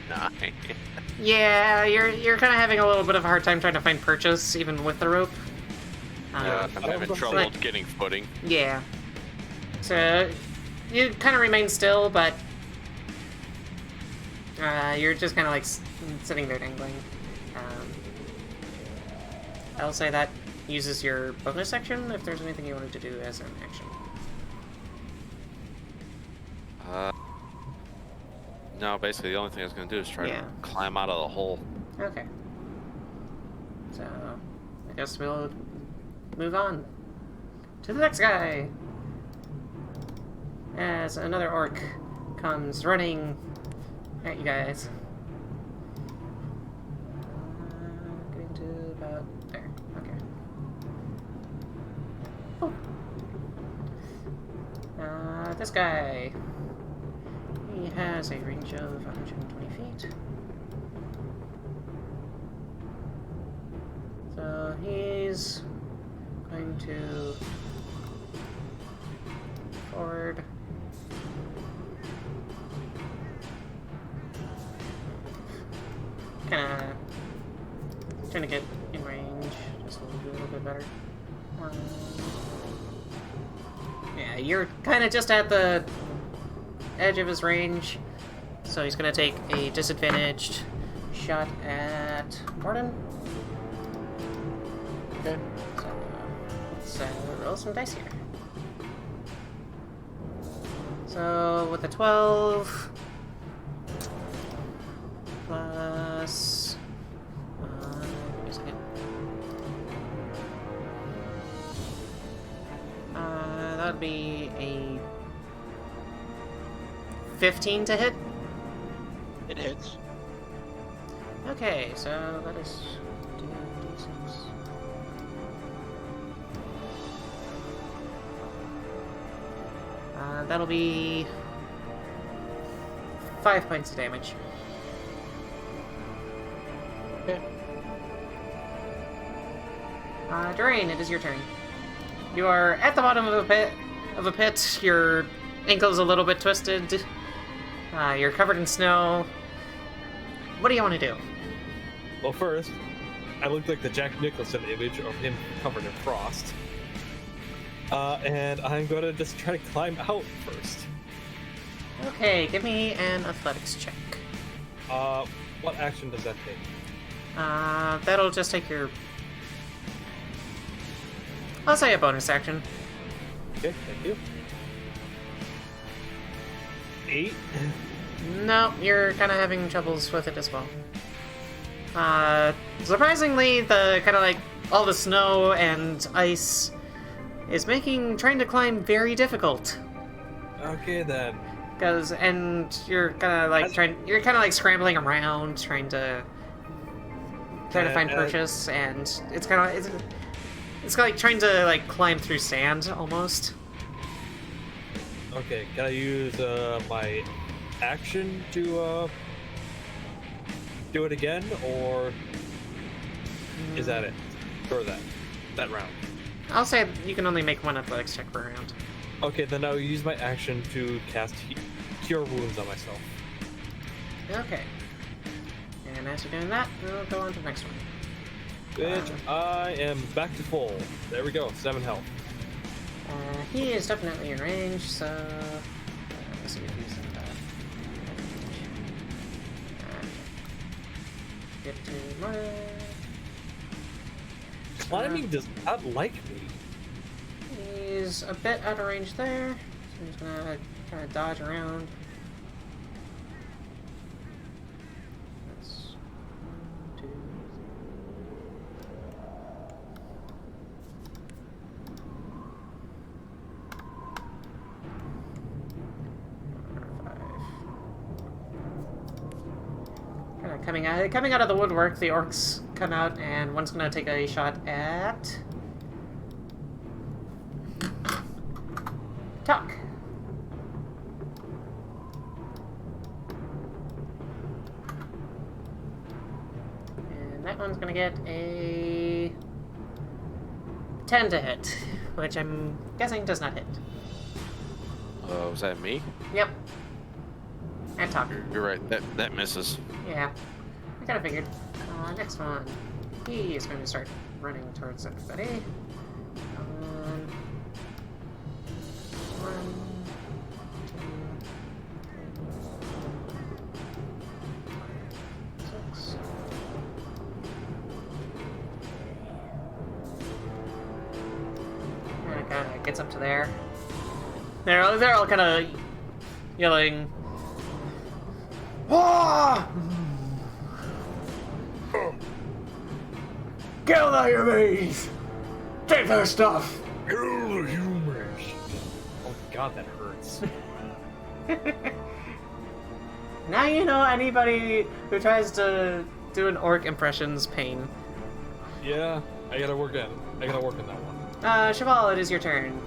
Nine. Yeah, you're kind of having a little bit of a hard time trying to find purchase, even with the rope. Yeah, I'm having trouble like- getting footing. Yeah. So you kind of remain still, but you're just kind of like sitting there dangling. I'll say that uses your bonus action if there's anything you wanted to do as an action. No, basically the only thing I was going to do is try Yeah. to climb out of the hole. Okay. So I guess we'll move on to the next guy. As another orc comes running at you guys. Getting to about there. Okay. Oh. This guy. He has a range of 120 feet. So he's going to forward. Kinda trying to get in range just a little bit better. Yeah, you're kind of just at the edge of his range, so he's gonna take a disadvantaged shot at Mordin. Okay. So let's roll some dice here. So with a 12 plus give me a second. That'd be a 15 to hit. It hits. Okay, so that is 2d6. That'll be 5 points of damage. Okay. Dearaen, it is your turn. You are at the bottom of a pit. Your ankle's a little bit twisted. You're covered in snow. What do you want to do? Well, first, I look like the Jack Nicholson image of him covered in frost. And I'm gonna just try to climb out first. Okay, give me an athletics check. What action does that take? That'll just take your... I'll say a bonus action. Okay, thank you. 8. No, you're kind of having troubles with it as well. Surprisingly, the kind of like all the snow and ice is making trying to climb very difficult. Okay then. And you're kind of like you're kind of like scrambling around trying to find purchase, and it's kind of it's like trying to like climb through sand almost. Okay, can I use my action to do it again, or is that it for that round? I'll say you can only make one athletics check per round. Okay, then I'll use my action to cast Cure Wounds on myself. Okay. And as you're doing that, we'll go on to the next one. Bitch, I am back to full. There we go, 7 health. He is definitely in range, so let's see if he's in range. Get to Mordin. Climbing does not like me. He's a bit out of range there. I'm just gonna kind of dodge around. That's 1, 2, 3, 4, 5. Kind of coming out of the woodwork, the orcs come out, and one's gonna take a shot at Tok. And that one's gonna get a 10 to hit, which I'm guessing does not hit. Was that me? Yep. And Tok. You're right. That misses. Yeah. I kinda figured. Next one. He is going to start running towards everybody. 1, 2, 3, 4, 5, 6. And it kind of gets up to there. They're all kind of yelling, "Ah! Kill the humans! Take their stuff!" Kill the humans! Oh god, that hurts. Now you know anybody who tries to do an orc impression's pain. Yeah, I gotta work on that one. Sho Val, it is your turn.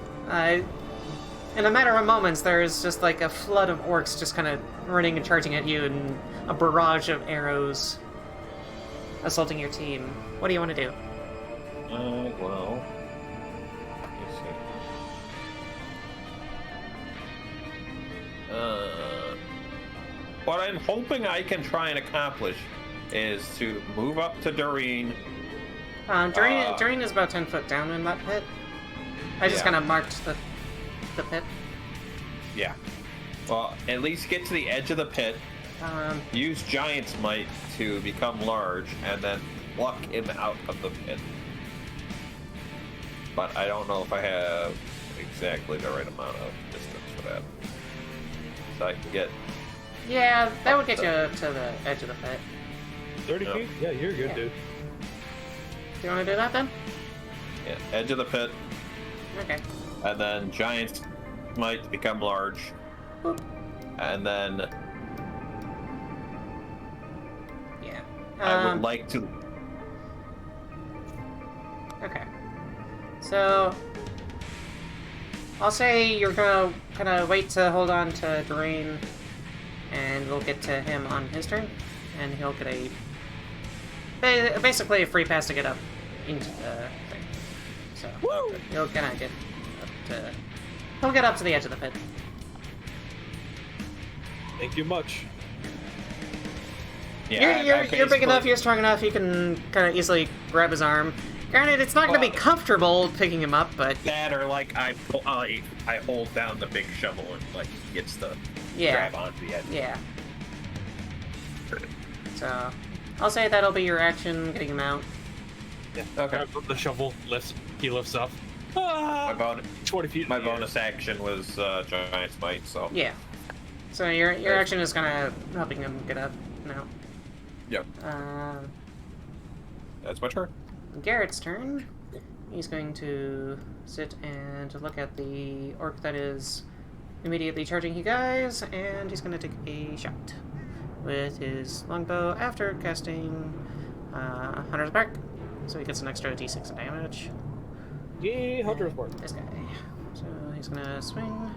In a matter of moments, there's just like a flood of orcs just kind of running and charging at you, and a barrage of arrows assaulting your team. What do you want to do? Well, let's see. What I'm hoping I can try and accomplish is to move up to Dearaen. Dearaen is about 10 foot down in that pit. I just Yeah. kind of marked the pit. Yeah. Well, at least get to the edge of the pit, Um, use Giant's Might to become large, and then pluck him out of the pit. But I don't know if I have exactly the right amount of distance for that. So I can get... yeah, that would get you to the edge of the pit. 30 No. feet? Yeah, you're good, Yeah. dude. Do you want to do that then? Yeah, edge of the pit, Okay. and then Giant's Might to become large, Boop. and then Yeah. I would like to... Okay. So, I'll say you're gonna kind of wait to hold on to Dearaen, and we'll get to him on his turn, and he'll get basically a free pass to get up into the thing. So, he'll kind of get up to... he'll get up to the edge of the pit. Thank you much. Yeah, You're big enough, you're strong enough, you can kind of easily grab his arm. Granted, it's not going to be comfortable picking him up, but... That, or like I hold down the big shovel and like he gets the Yeah. grab onto the edge. Yeah. So, I'll say that'll be your action, getting him out. Yeah. Okay. The shovel he lifts up. My, 20 feet. my bonus action was Giant's Might, so... Yeah. So your action is kind of helping him get up now. Yep. That's my turn. Garrett's turn. He's going to sit and look at the orc that is immediately charging you guys, and he's going to take a shot with his longbow after casting Hunter's Bark. So he gets an extra d6 of damage. Yay, Hunter's Mark. This guy. So he's going to swing.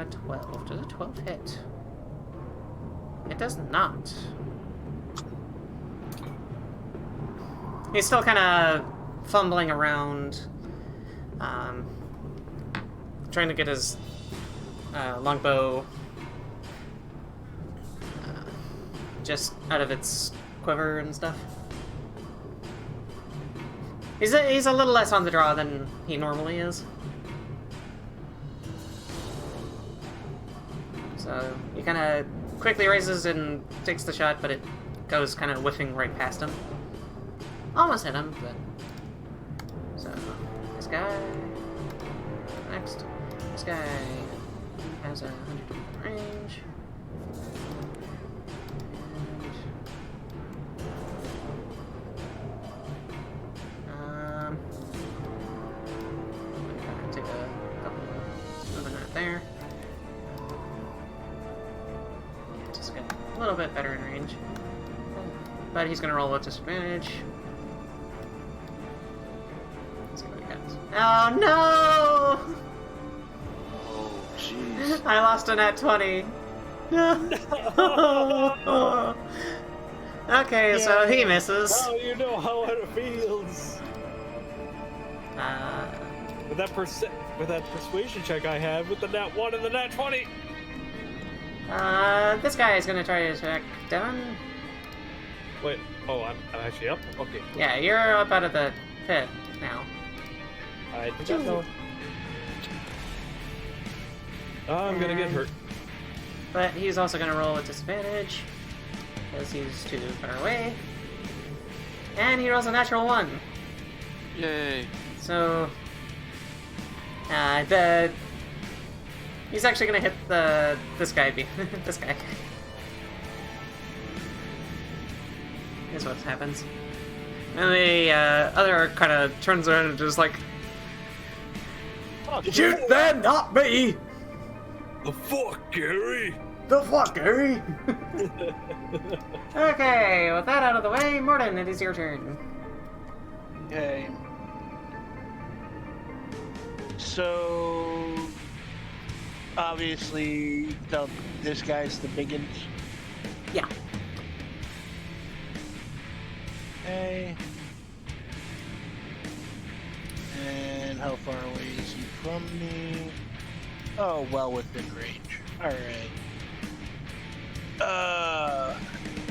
12. Does a 12 hit? It does not. He's still kind of fumbling around, trying to get his longbow just out of its quiver and stuff. He's a little less on the draw than he normally is. So he kind of quickly raises and takes the shot, but it goes kind of whiffing right past him. Almost hit him, but... So, this guy... Next. this guy has a 100 range. And, I'm gonna take a couple moving right there. Yeah, just get a little bit better in range. But he's gonna roll with disadvantage. Let's see what he gets. Oh no! Oh, jeez. I lost a nat 20. No. Okay, so he misses. Now you know how it feels. With that persuasion check I have with the nat 1 and the nat 20. This guy is gonna try to attack Devin. Wait, oh, I'm actually up? Okay. Yeah, you're up out of the pit now. I did not know. I'm gonna get hurt. But he's also gonna roll with disadvantage, because he's too far away. And he rolls a natural 1. Yay. So, he's actually gonna hit this guy. This guy. Is what happens. And the other kind of turns around and just like, shoot them, not me! The fuck, Gary? The fuck, Gary? Okay, with that out of the way, Mordin, it is your turn. Okay. So, obviously, this guy's the biggest. Yeah. Okay. And how far away is he from me? Oh, well within range. Alright.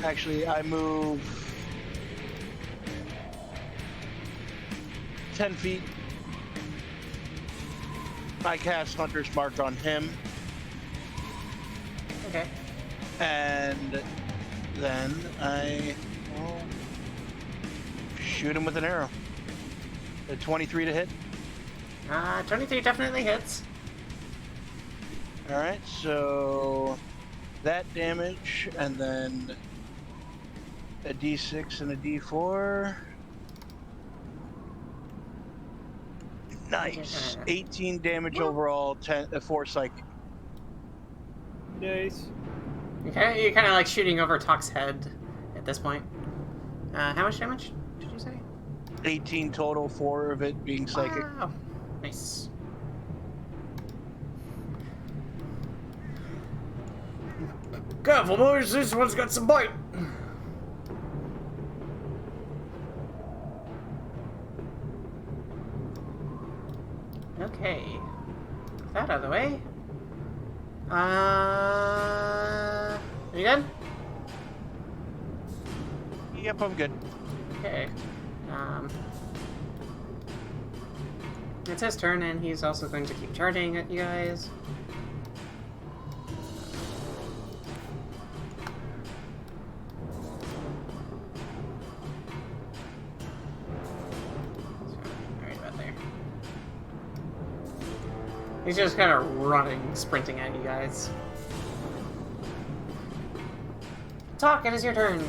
Actually, I move 10 feet. I cast Hunter's Mark on him. Okay. And then I will shoot him with an arrow. A 23 to hit. 23 definitely hits. Alright, so that damage, and then a d6 and a d4. Nice. 18 damage overall, 4 psychic. Nice. You're kind of like shooting over Tok's head at this point. How much damage did you say? 18 total, 4 of it being psychic. Wow. Nice. Careful, boys. This one's got some bite. Okay. With that out of the way. Are you good? Yep, I'm good. Okay. It's his turn, and he's also going to keep charging at you guys. Right about there. He's just kind of running, sprinting at you guys. Tok, it is your turn.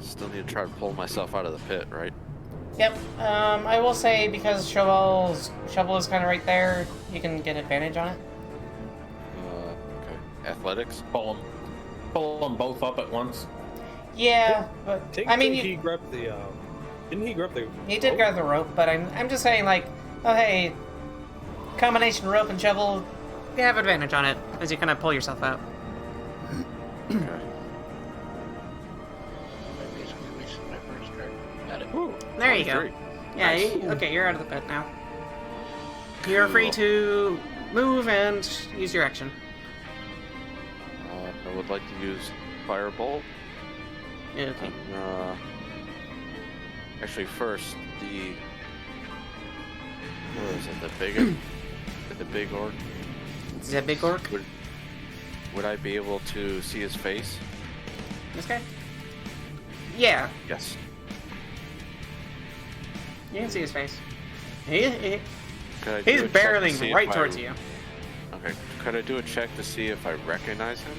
Still need to try to pull myself out of the pit, right? Yep. I will say, because shovel is kind of right there, you can get advantage on it. Okay. Athletics? Pull them both up at once. Yeah, but I mean, he grabbed the. Didn't he grab the? he did grab the rope, but I'm just saying, like, oh hey, combination rope and shovel, you have advantage on it as you kind of pull yourself out. Okay. I basically wasted my first turn. Got it. Ooh, There you go. 23. Yeah, Nice. okay, you're out of the pit now. You're free to move and use your action. I would like to use Firebolt. Okay. Actually, first, what is it, the big orc? Is that big orc? Would I be able to see his face? This guy? Yeah, Yes. you can see his face. He, Could I do he's a check to barreling see right if towards I... you. Okay. Could I do a check to see if I recognize him?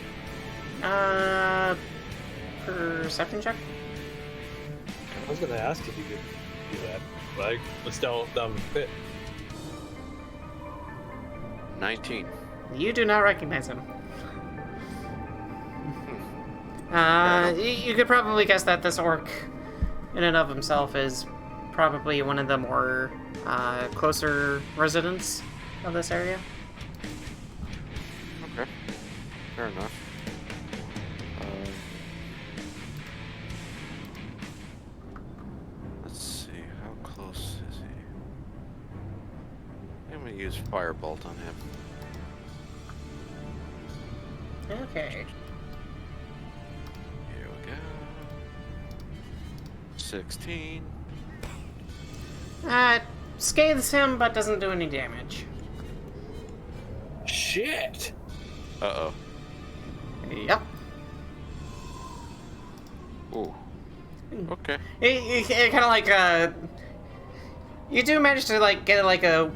Perception check? I was gonna ask if you could do that, but I was down the pit. 19. You do not recognize him. You could probably guess that this orc, in and of himself, is probably one of the more closer residents of this area. Okay. Fair enough. Let's see, how close is he? I'm gonna use Firebolt on him. Okay. Here we go. 16. Scathes him, but doesn't do any damage. Shit! Uh-oh. Yep. Ooh. Okay. It kind of like you do manage to like get like a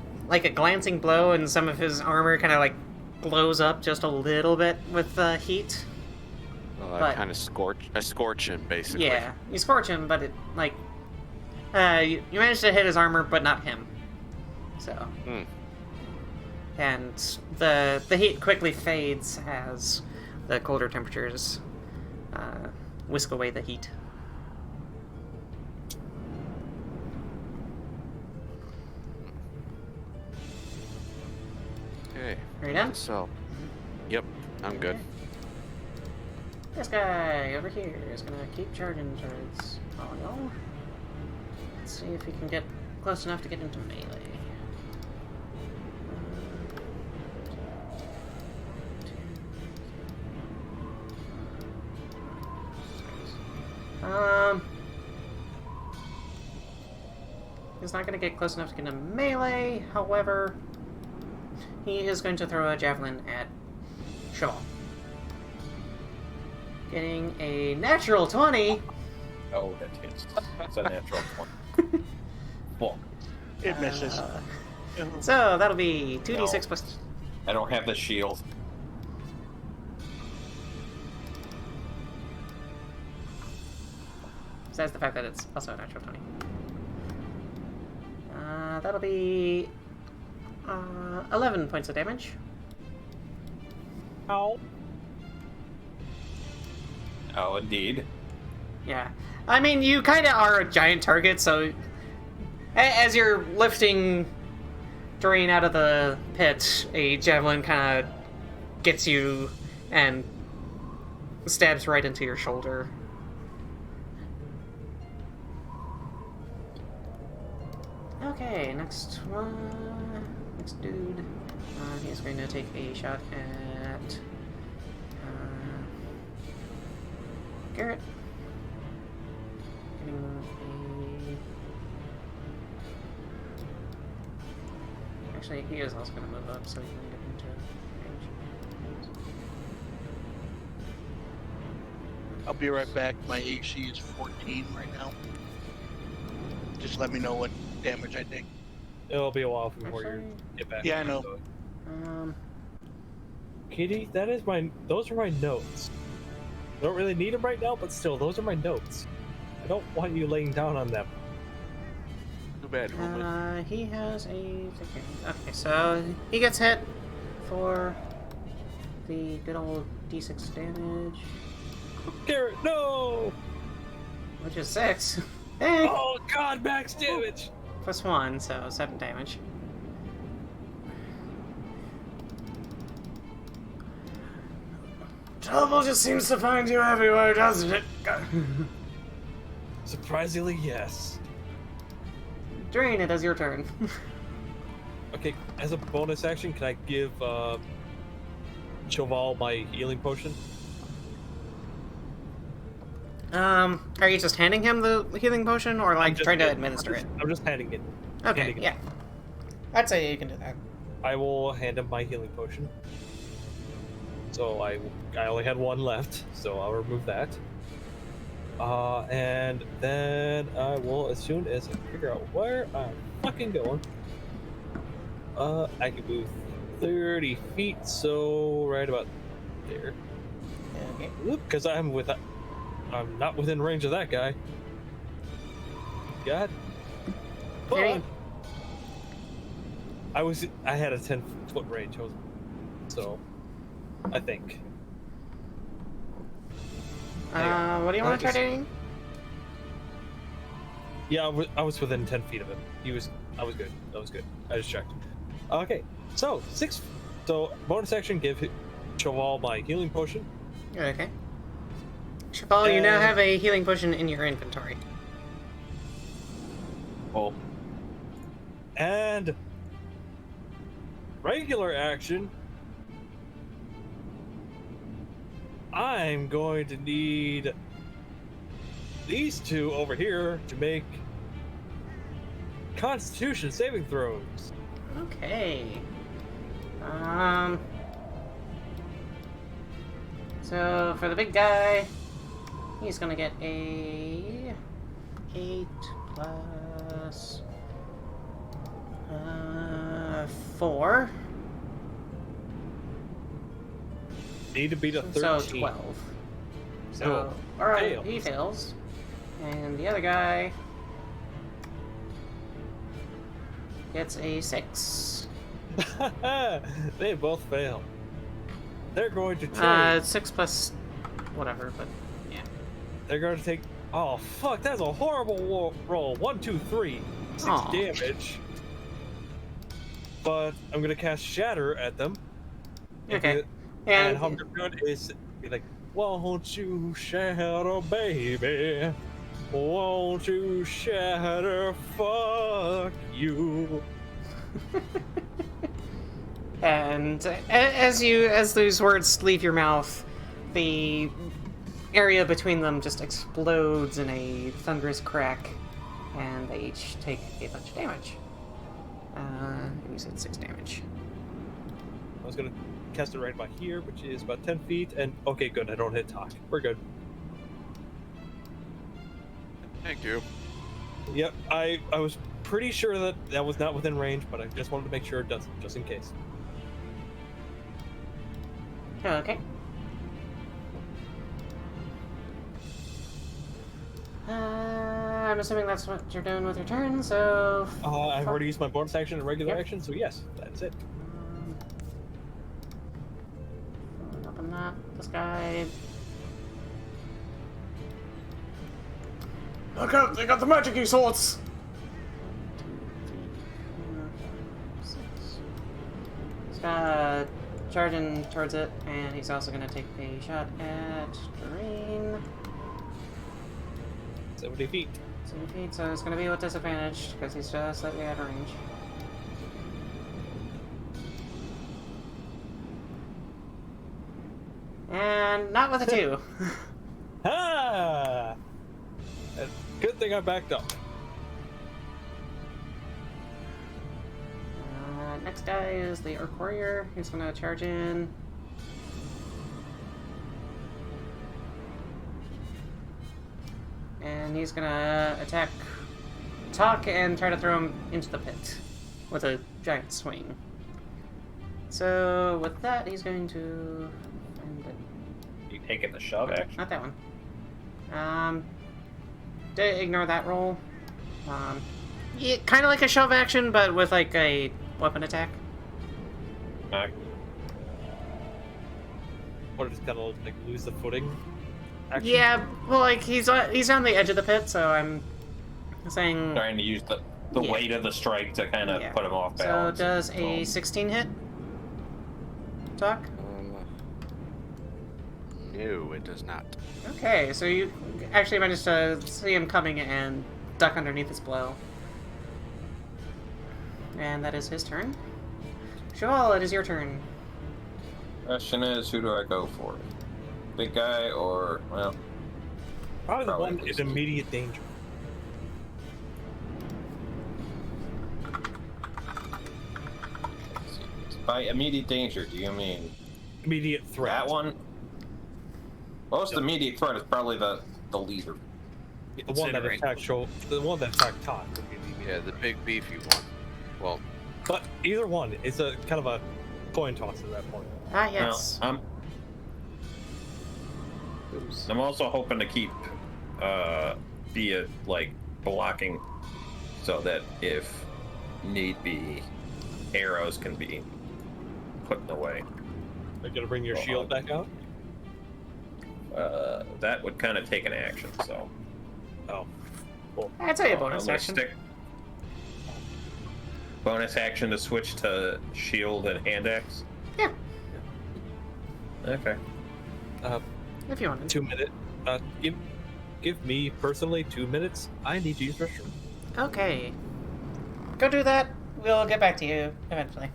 glancing blow, and some of his armor kind of like glows up just a little bit with heat. Well, I But- kind of scorch him, basically. Yeah, you scorch him, but it like you manage to hit his armor, but not him. So. Hmm. And the heat quickly fades as the colder temperatures whisk away the heat. Okay. Are you done? So, yep, I'm good. This guy over here is gonna keep charging towards all y'all. Let's see if he can get close enough to get into melee. He's not going to get close enough to get into melee, however, he is going to throw a javelin at Sho Val. Getting a natural 20. Oh, that hits. It's a natural 20. Well, It misses. So that'll be 2d6 plus. I don't have the shield. Besides the fact that it's also a natural 20. That'll be 11 points of damage. Ow. Oh, indeed. Yeah. I mean, you kind of are a giant target, so as you're lifting Dearaen out of the pit, a javelin kind of gets you and stabs right into your shoulder. Okay, next one. Next dude. He's going to take a shot at Garret. Getting a... Actually, he is also going to move up, so he can get into range. I'll be right back. My AC is 14 right now. Just let me know what damage I take. It'll be a while before Actually, you get back. Yeah, I know. So. Katie, those are my notes. I don't really need them right now, but still, those are my notes. I don't want you laying down on them. Too bad, woman. He has a... Okay, so he gets hit for the good old d6 damage, Garret, no! which is 6. Eh, Oh god, max damage! plus 1, so 7 damage. Trouble just seems to find you everywhere, doesn't it? Surprisingly, yes. Dearaen, it is your turn. Okay, as a bonus action, can I give Sho Val my healing potion? Are you just handing him the healing potion, or like trying to administer it? I'm just handing it. Okay, handing it. yeah. I'd say you can do that. I will hand him my healing potion. So I only had one left, so I'll remove that. And then I will, as soon as I figure out where I'm fucking going, I can move 30 feet, so right about there. Okay. Because I'm not within range of that guy. God. Okay. But I had a 10-foot range, so I think. What do you want to try doing? Yeah, I was within 10 feet of him. I was good. That was good. I just checked. Okay, so bonus action, give Sho Val my healing potion. Okay. Sho Val, you now have a healing potion in your inventory. Oh, And regular action, I'm going to need these two over here to make Constitution saving throws. Okay. So for the big guy, he's gonna get a 8 plus 4. Need to beat a 13. So 12. So, alright, he fails. And the other guy gets a 6. They both fail. They're going to take... 6 plus whatever, but yeah. They're going to take... Oh, fuck, that's a horrible roll. 1, 2, 3. 6 Aw. damage. But I'm going to cast Shatter at them. Okay. And how I'm going to do it is be like, won't you shatter, baby? Won't you shatter? Fuck you. And as those words leave your mouth, the area between them just explodes in a thunderous crack, and they each take a bunch of damage. You said 6 damage. I was going to cast it right about here, which is about 10 feet, and okay, good, I don't hit Tok. We're good. Thank you. Yep, I was pretty sure that was not within range, but I just wanted to make sure it doesn't, just in case. Okay. I'm assuming that's what you're doing with your turn, so... I've already used my bonus action and regular action, so yes, that's it. Up on that. This guy... Look out! They got the magic-y swords! 6. He's charging towards it, and he's also going to take a shot at Dearaen. 70 feet. 70 feet, so it's going to be with disadvantage, because he's just slightly out of range. And not with a 2. Ha! Good thing I backed up. Next guy is the Orc Warrior. He's going to charge in. And he's going to attack Tok and try to throw him into the pit with a giant swing. So with that, he's going to find it. you taking the shove action? Not that one. Ignore that roll. Yeah, kind of like a shove action, but with like a weapon attack. Okay. Or just kind of like lose the footing. Action. Yeah, well, like he's on the edge of the pit, so I'm saying. Trying to use the weight of the strike to kind of put him off balance. So does a 16 hit? Tok? No, it does not. Okay, so you actually managed to see him coming and duck underneath his blow. And that is his turn. Sho Val, it is your turn. Question is, who do I go for? Big guy or, well... Probably the Probably one in immediate danger. let's see. By immediate danger, do you mean Immediate threat. that one? Most immediate threat is probably the leader. The one that attacked Tok. would be the immediate Yeah, the big beefy one. Well, But either one, it's a kind of a coin toss at that point. Ah, yes. Well, I'm also hoping to keep via like blocking so that if need be, arrows can be put in the way. Are you gonna bring your shield back out? That would kind of take an action, so. Oh, cool. I'd say a I'm bonus gonna action. Bonus action to switch to shield and hand axe? Yeah, Okay. if you want. 2 minutes. Give me personally 2 minutes. I need to use restroom. Okay. Go do that. We'll get back to you eventually.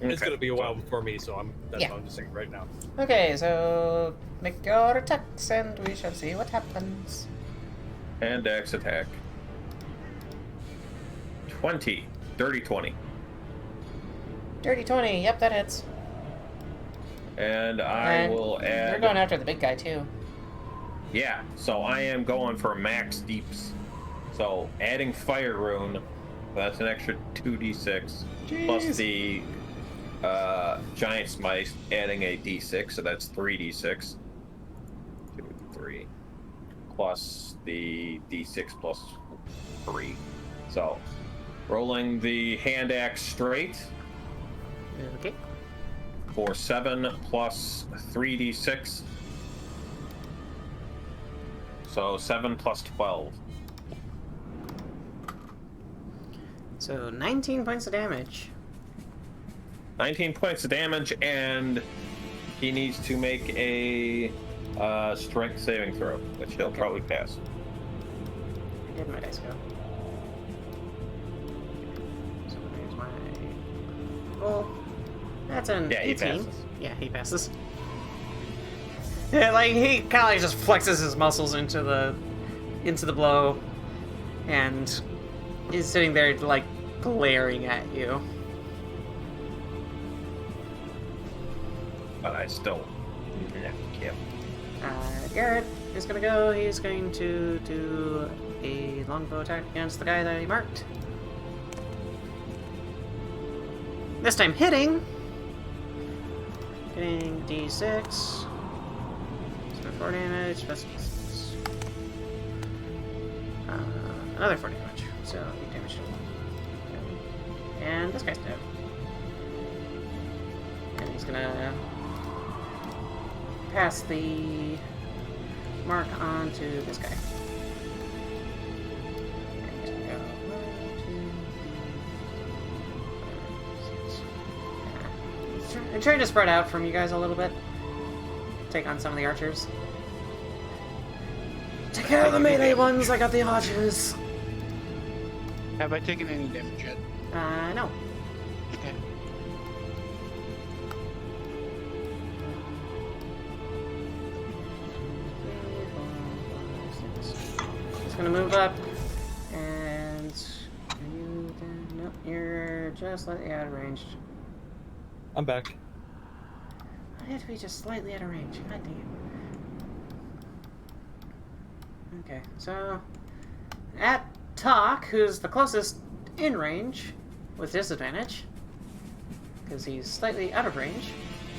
It's Okay. gonna be a while before me, so that's Yeah. what I'm just saying right now. Okay, so make your attacks and we shall see what happens. Hand axe attack. 20. Dirty 20. Dirty 20, yep, that hits. And I And will You're add. going after the big guy too. Yeah, so I am going for max deeps. So adding fire rune, that's an extra 2d6. Plus Jeez. the giant smite, adding a d6, so that's 3d6. 2, 3. Plus the d6 plus 3. So rolling the hand axe straight Okay. for 7 plus 3d6. So 7 plus 12. So 19 points of damage. 19 points of damage, and he needs to make a strength saving throw, which he'll probably pass. Where did my dice go? So there's my roll. That's an Yeah, he 18. passes. Yeah, he passes. Yeah, like he kind of like just flexes his muscles into the blow, and is sitting there like glaring at you. But I still kill. Garret is gonna go. He's going to do a longbow attack against the guy that he marked. This time hitting. Getting D6. So 4 damage. Another 4 damage. So 8 damage total. And this guy's dead. And he's gonna pass the mark on to this guy. And he's gonna go 1, 2, 3, 4, 5, 6. I'm trying to spread out from you guys a little bit. Take on some of the archers. Take care of the melee ones, I got the archers. Have I taken any damage yet? No. Okay. It's gonna move up, and you nope, you're just slightly out of range. I'm back. I had to be just slightly out of range. God damn. Okay, so at Tok, who's the closest in range with disadvantage, because he's slightly out of range.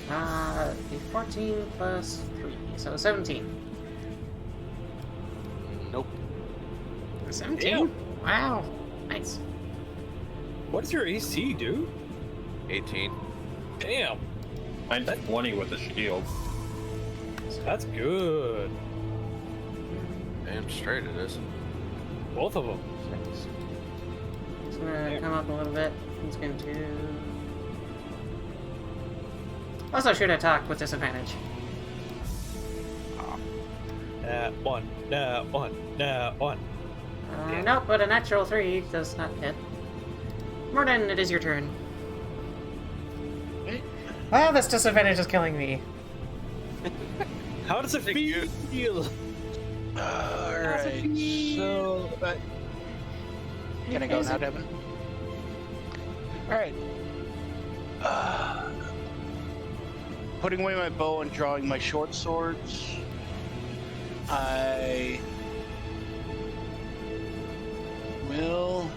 The 14 plus 3, so 17. Nope. 17? Damn. Wow. Nice. What is your AC, dude? 18. Damn, I'm 20 with the shield. that's good. Damn straight it is. Both of them. It's gonna come up a little bit. It's going to also shoot at Tok with disadvantage. One. Nope, but a natural 3 does not hit. Mordin, it is your turn. Wow, this disadvantage is killing me. How does it feel? Alright, so... can I go now, Devin? Alright. Putting away my bow and drawing my short swords, I will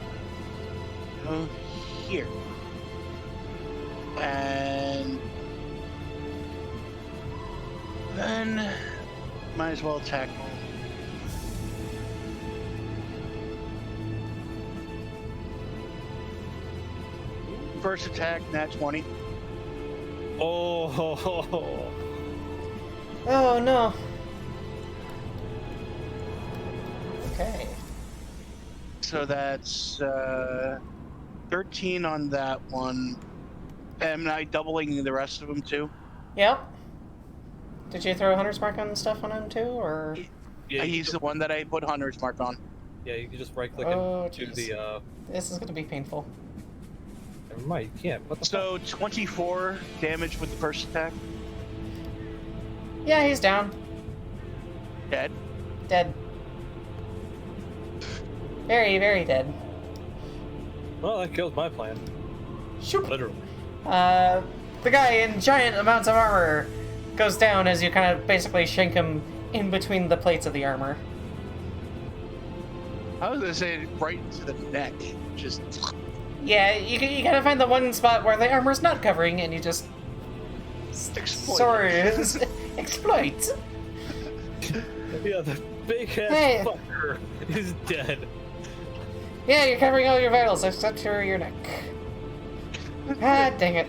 go here. And then might as well attack. First attack, nat 20. Oh. Oh no. Okay. So that's 13 on that one. Am I doubling the rest of them too? Yep. Did you throw a hunter's mark on stuff on him too, or? Yeah, He's the one that I put Hunter's Mark on. Yeah, you can just right click Oh, and do jeez. the. This is gonna be painful. Never mind, you can't. What the So 24 damage with the first attack. Yeah, he's down. Dead. Dead. Very, very dead. fuck? Well, that kills my plan. Shoop. Literally. The guy in giant amounts of armor goes down as you kind of basically shank him in between the plates of the armor. I was gonna say right into the neck. Just Yeah, you gotta find the one spot where the armor's not covering, and you just exploit. sword exploit. Yeah, the big ass Hey. fucker is dead. Yeah, you're covering all your vitals except for your neck. Ah, dang it.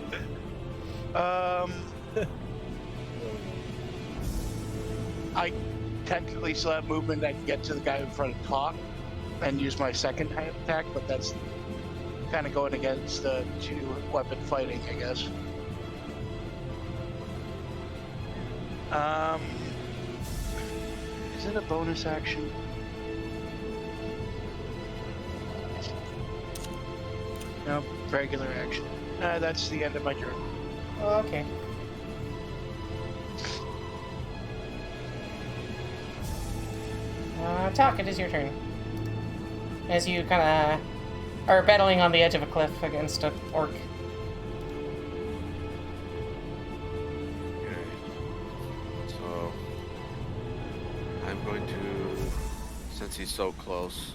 I technically still have movement. I can get to the guy in front of Tok and use my second attack, but that's kind of going against the two-weapon fighting, I guess. Is it a bonus action? No, regular action. That's the end of my turn. Oh, okay. Tok, it is your turn. As you kind of are battling on the edge of a cliff against an orc. Okay. So I'm going to, since he's so close,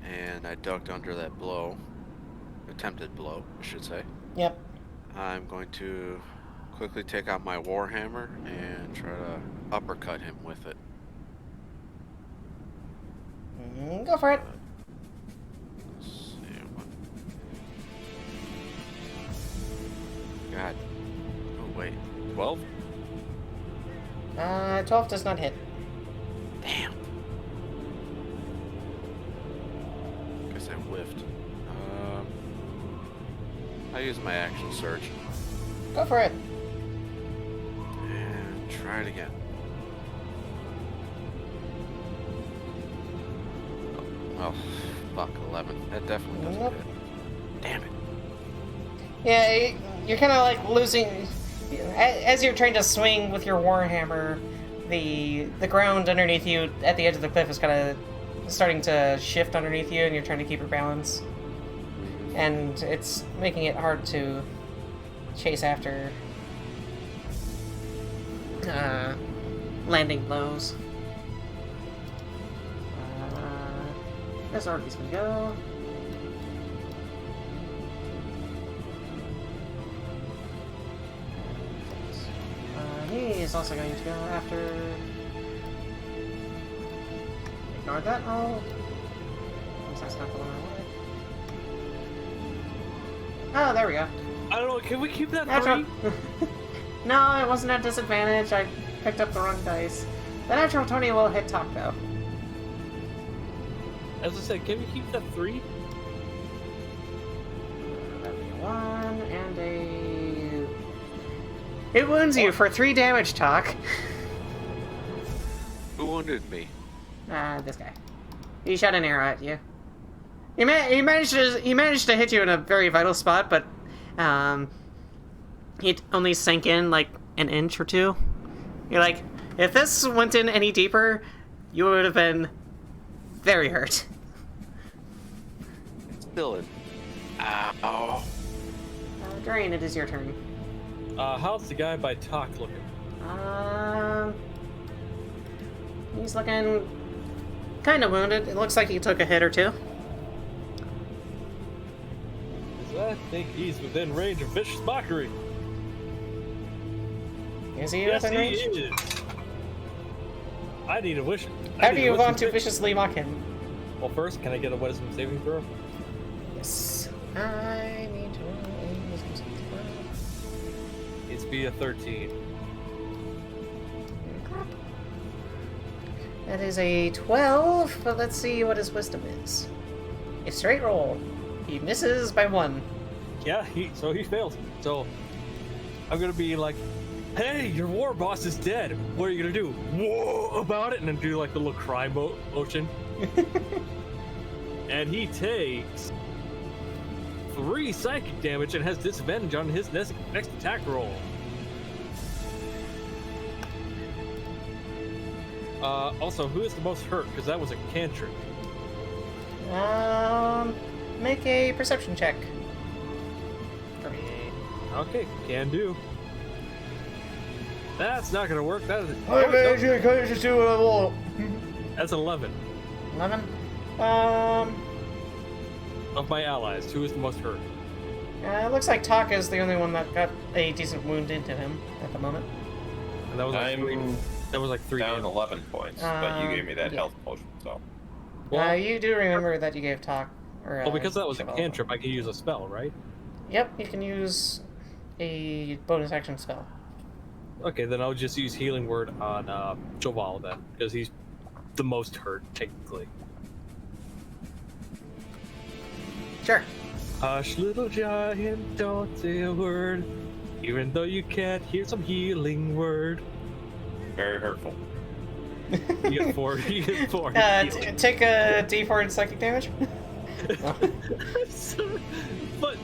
and I ducked under that blow, attempted blow, I should say. Yep. I'm going to quickly take out my warhammer and try to uppercut him with it. Go for it. Let's see what. God. Oh wait. 12? 12 does not hit. Damn. Guess I whiffed. I use my action surge Go for it. and try it again. Oh, fuck, 11. That definitely doesn't Nope. hit. Damn it. Yeah, you're kind of like losing. As you're trying to swing with your warhammer, the ground underneath you at the edge of the cliff is kind of starting to shift underneath you, and you're trying to keep your balance. And it's making it hard to chase after landing blows. This Arby's gonna go. He is also going to go after. Ignore that roll. Because that's not the one I wanted. Oh, there we go. I don't know, can we keep that Natural. free? No, it wasn't at disadvantage. I picked up the wrong dice. The natural 20 will hit Tok though. As I said, can we keep that 3? That'd be a 1 and a. It wounds you for 3 damage, Tok. Who wounded me? This guy. He shot an arrow at you. He managed to hit you in a very vital spot, but he only sank in like an inch or two. You're like, if this went in any deeper, you would have been very hurt. Still in. Ow. Dearaen, it is your turn. How's the guy by Tok looking? He's looking kind of wounded. It looks like he took a hit or two. I think he's within range of vicious mockery. Is he Yes, within range? he is. I need a wish. How do you want to viciously mock him? Well, first, can I get a wisdom saving throw? Yes. I need to roll a wisdom saving throw. It's be a 13. That is a 12, but let's see what his wisdom is. A straight roll. He misses by 1. Yeah, he fails. So I'm gonna be like, hey, your war boss is dead. What are you gonna do? Whoa about it, and then do like the little cry motion. And he takes 3 psychic damage and has disadvantage on his next attack roll. Also, who is the most hurt? Because that was a cantrip. Make a perception check. For me. Okay, can do. That's not gonna work. That is. That's 11. 11? Of my allies, who is the most hurt? It looks like Tok is the only one that got a decent wound into him at the moment. And that was like I'm that was like 3 down damage. 11 points, but you gave me that yeah. health potion, so. Well, You do remember that you gave Tok. Or, well, because that was a Sho Val. cantrip, I could use a spell, right? Yep, you can use a bonus action spell. Okay, then I'll just use Healing Word on Sho Val then, because he's the most hurt, technically. Sure. Hush, little giant, don't say a word, even though you can't hear some healing word. Very hurtful. You get 4. You get 4. Take a D4 in psychic damage. But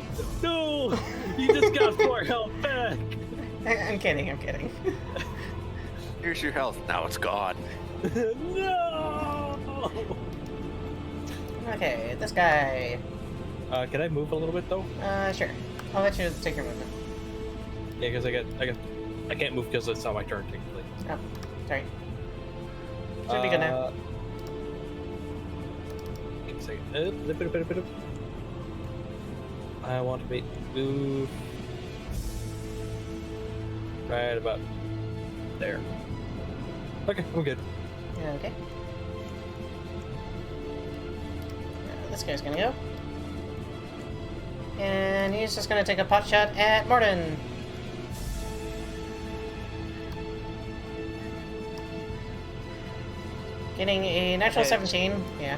no, you just got 4 health back. I'm kidding. Here's your health. Now it's gone. No. Okay, this guy. Can I move a little bit though? Sure. I'll let you take your movement. Yeah, because I can't move because it's not my turn technically. Oh, sorry. Should be good now. Give me a second. I want to move right about there. Okay, I'm good. Okay. This guy's gonna go. And he's just gonna take a pot shot at Mordin. Getting a natural 17. Yeah.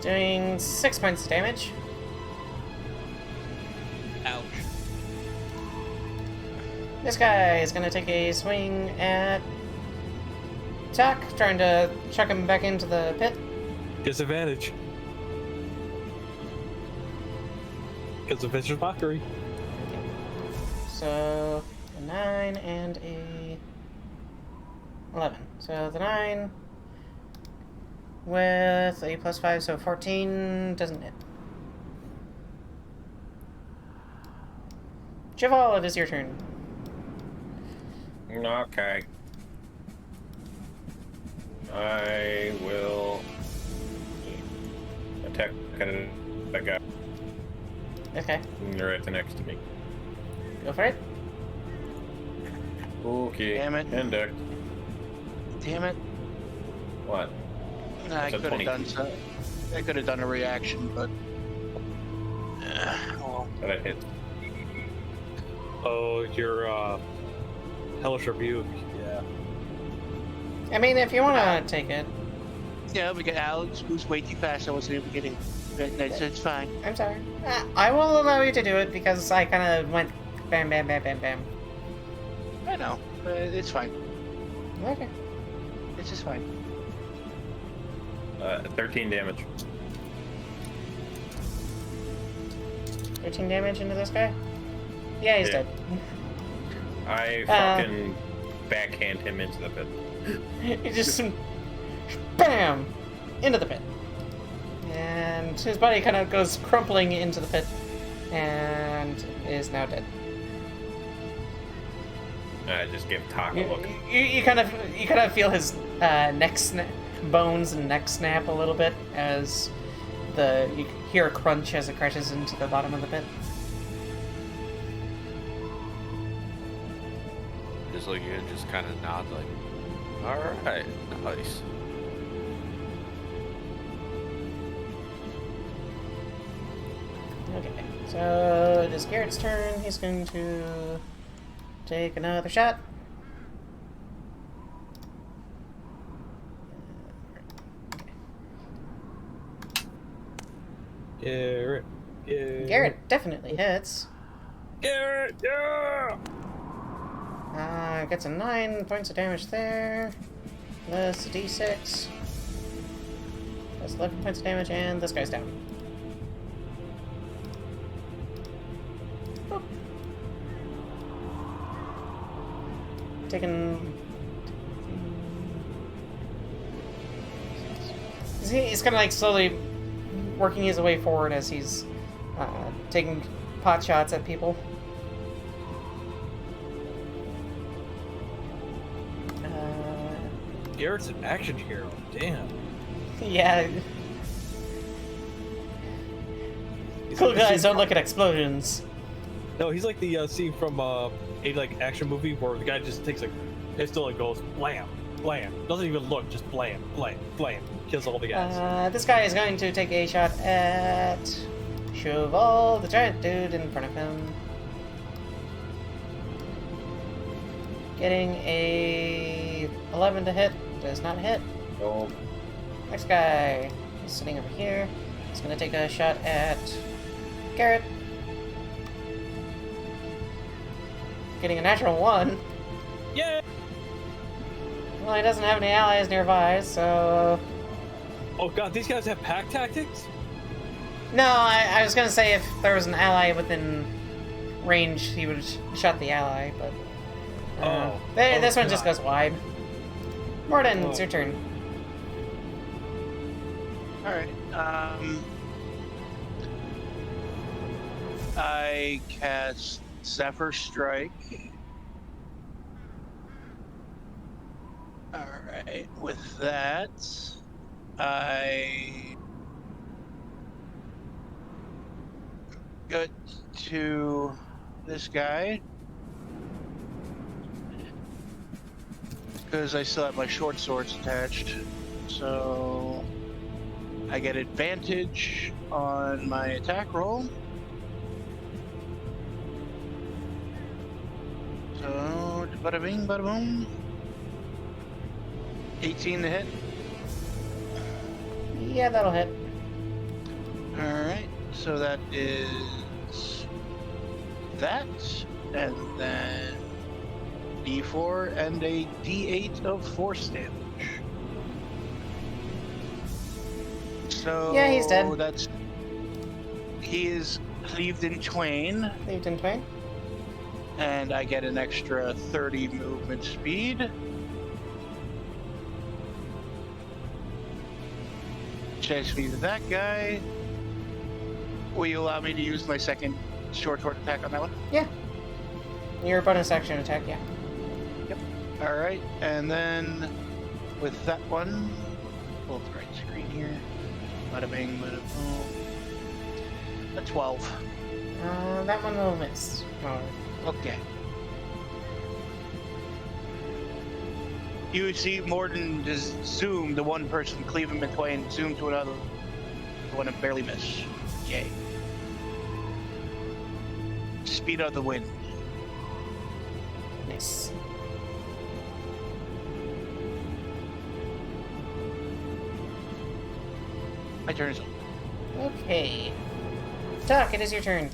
Doing 6 points of damage. Ouch. This guy is gonna take a swing at Tok, trying to chuck him back into the pit. Disadvantage. Because of vicious mockery. So, a 9 and a 11. So the 9 with a +5, so 14 doesn't hit. Sho Val, it is your turn. Okay. I will attack that guy Okay, right next to me. go for it. Okay. Damn it. And deck. Damn it. What? Nah, I It's a could have 20. done so. I could have done a reaction, but. Well, Did I hit? Oh, your hellish rebuke. Yeah. I mean, if you want to take it. yeah, we got Alex, who's way too fast. I wasn't able to get him. It's fine. I'm sorry. I will allow you to do it because I kind of went bam, bam, bam, bam, bam. I know, but it's fine. Okay. It's just fine. 13 damage. 13 damage into this guy? Yeah, he's Yeah. dead. I fucking backhand him into the pit. He just BAM! Into the pit. And his body kind of goes crumpling into the pit and is now dead. I just give Tok a look. You kind of feel his neck bones and neck snap a little bit as You hear a crunch as it crashes into the bottom of the pit. Just look at just kind of nod like, alright, nice. Okay, so it is Garrett's turn. He's going to take another shot. Garret. Garret definitely hits. Garret, yeah! Gets a 9 points of damage there. Plus a d6. That's 11 points of damage, and this guy's down. Boop. Taking... He's kind of like slowly working his way forward as he's taking pot shots at people. Garrett's an action hero. Damn. Yeah. Cool guys don't look at explosions. No, he's like the scene from a like action movie where the guy just takes a pistol and goes blam, blam. Doesn't even look, just blam, blam, blam. Kills all the guys. This guy is going to take a shot at Sho Val, the giant dude in front of him. Getting a 11 to hit. Does not hit. Oh. Next guy is sitting over here. He's going to take a shot at Garret. Getting a natural 1. Yeah. Well, he doesn't have any allies nearby, so... Oh god, these guys have pack tactics? No, I was going to say if there was an ally within range, he would shot the ally, but... this one just goes wide. Mordin, it's your turn. Alright, I cast Zephyr Strike. Alright, with that, I go to this guy. Because I still have my short swords attached. So I get advantage on my attack roll. So bada bing, bada boom. 18 to hit. Yeah, that'll hit. Alright, so that is that, and then D4 and a D8 of force damage. So yeah, he's dead. He is cleaved in twain. Cleaved in twain. And I get an extra 30 movement speed. Chase me to that guy. Will you allow me to use my second short sword attack on that one? Yeah. Your bonus action attack, yeah. Yep. Alright, and then with that one, pull up the right screen here. Bada bing, bada boom. A 12. That one will miss. Oh. Okay. You see Mordin just zoom to one person, cleave him in twain, zoom to another, the one and barely miss. Yay. Speed of the wind. Nice. My turn is up. Okay. Tok, it is your turn.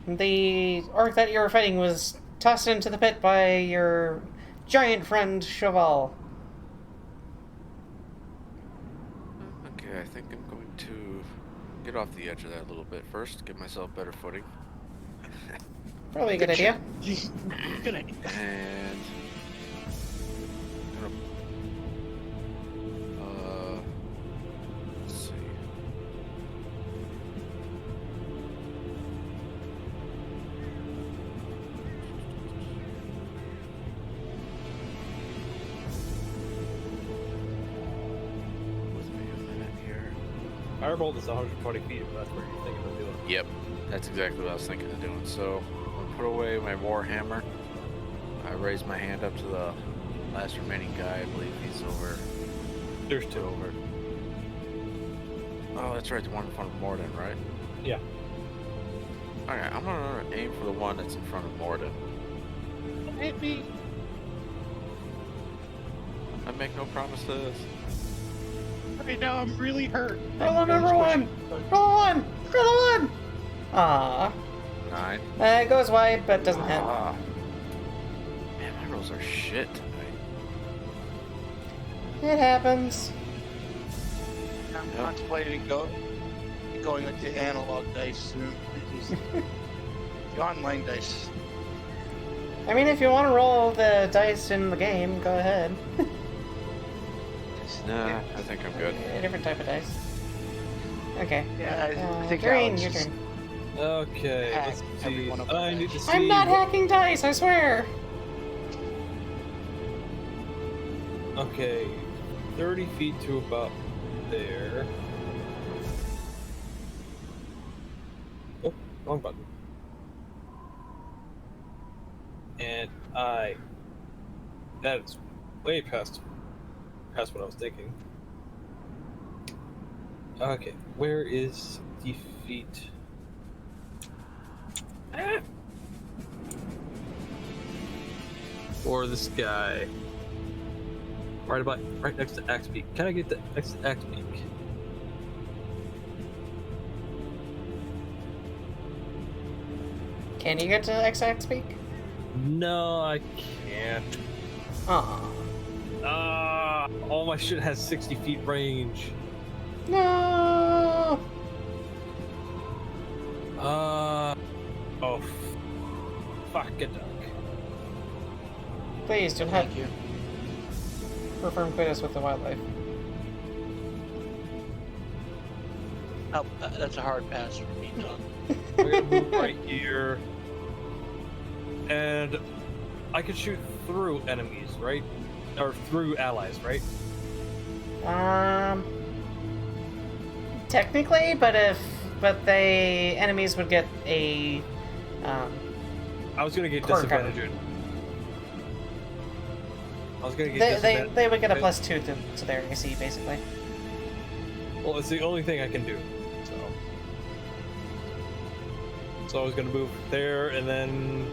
The orc that you were fighting was tossed into the pit by your giant friend, Sho Val. Okay, I think I'm going to get off the edge of that a little bit first, give myself better footing. Probably a good idea. Good idea. And let's see. With me a minute here. Firebolt is 120 feet, if that's what you're thinking of doing. Yep, that's exactly what I was thinking of doing. So I'll put away my Warhammer. I raise my hand up to the last remaining guy. I believe he's over. There's two. Over. Oh, that's right, the one in front of Mordin, right? Yeah. Alright, I'm gonna aim for the one that's in front of Mordin. Hit me! I make no promises. Right now, I'm really hurt. Roll on number one! Roll on! Roll on! Aww. 9. It goes wide, but doesn't hit. Ah. Man, my rolls are shit tonight. It happens. I'm contemplating going with the analog dice soon. The online dice. I mean, if you want to roll the dice in the game, go ahead. Nah, I think I'm good. A different type of dice. Okay. Yeah, I think Doreen, Alex your is- turn. Okay, Hack let's every see. one of I them. need to see. I'm not what- hacking dice, I swear! Okay, 30 feet to about there. Oh, wrong button. And that's way past what I was thinking. Okay, where is the feet? Ah! For this guy. Right next to Axe Peak. Can I get the next to Axe Peak? Can you get to XX Peak? No, I can't. Aw. All my shit has 60 feet range. No! Oh, fuck it, duck. Please do not Thank you. perform quitus with the wildlife. Oh, that's a hard pass for me, Tom. We're gonna move right here. And I could shoot through enemies, right? Or through allies, right? Technically, but enemies would get a, I was gonna get Core disadvantage. I was gonna get disadvantage. they would get a +2 to their AC, basically. Well, it's the only thing I can do. So I was gonna move there and then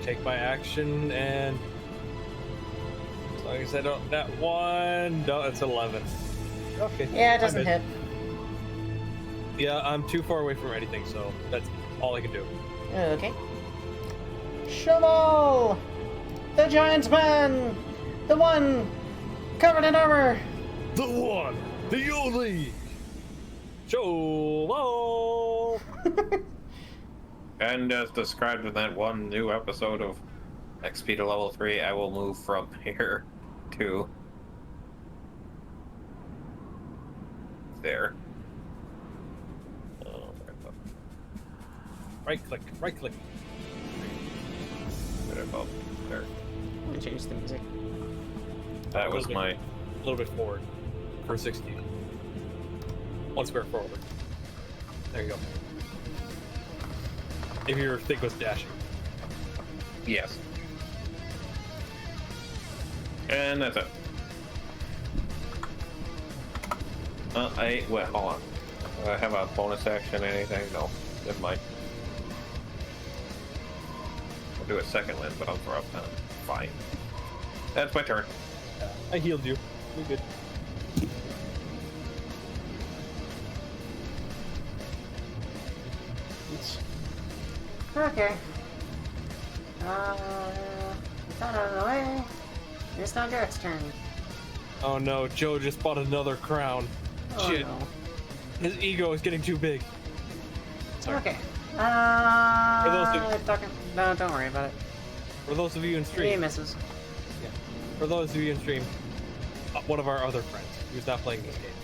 take my action, and as long as I don't that one, no, it's 11. Okay. Yeah, it doesn't I'm hit. in. Yeah, I'm too far away from anything, so that's all I can do. Okay. Sho Val! The giant man! The one covered in armor! The one, the only, Sho Val! And as described in that one new episode of XP to level 3, I will move from here to there. Right click, right click. Right about there. Let me change the music. That was my. A little bit forward for 60. One square forward. There you go. If your thing was dashing. Yes. And that's it. Wait, hold on. Do I have a bonus action, anything? No. Never mind. I'll do a second wind, but I'll throw up time. Fine. That's my turn. I healed you. You're good. Okay. It's out of the way. It's now Garrett's turn. Oh no, Joe just bought another crown. Oh, Shit. no. His ego is getting too big. Sorry. Okay. those No, don't worry about it. For those of you in He stream, misses. for those of you in stream, one of our other friends who's not playing this game.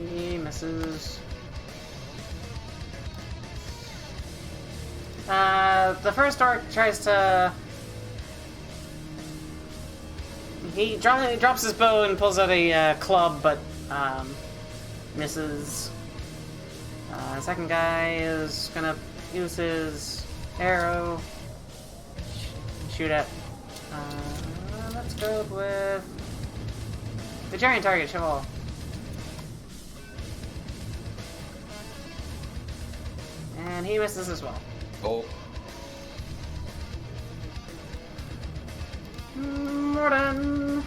He misses. The first orc tries to He drops his bow and pulls out a club, but misses. Second guy is gonna use his arrow. Shoot at. Let's go with the giant target, Sho Val. And he misses as well. Oh. Mordin.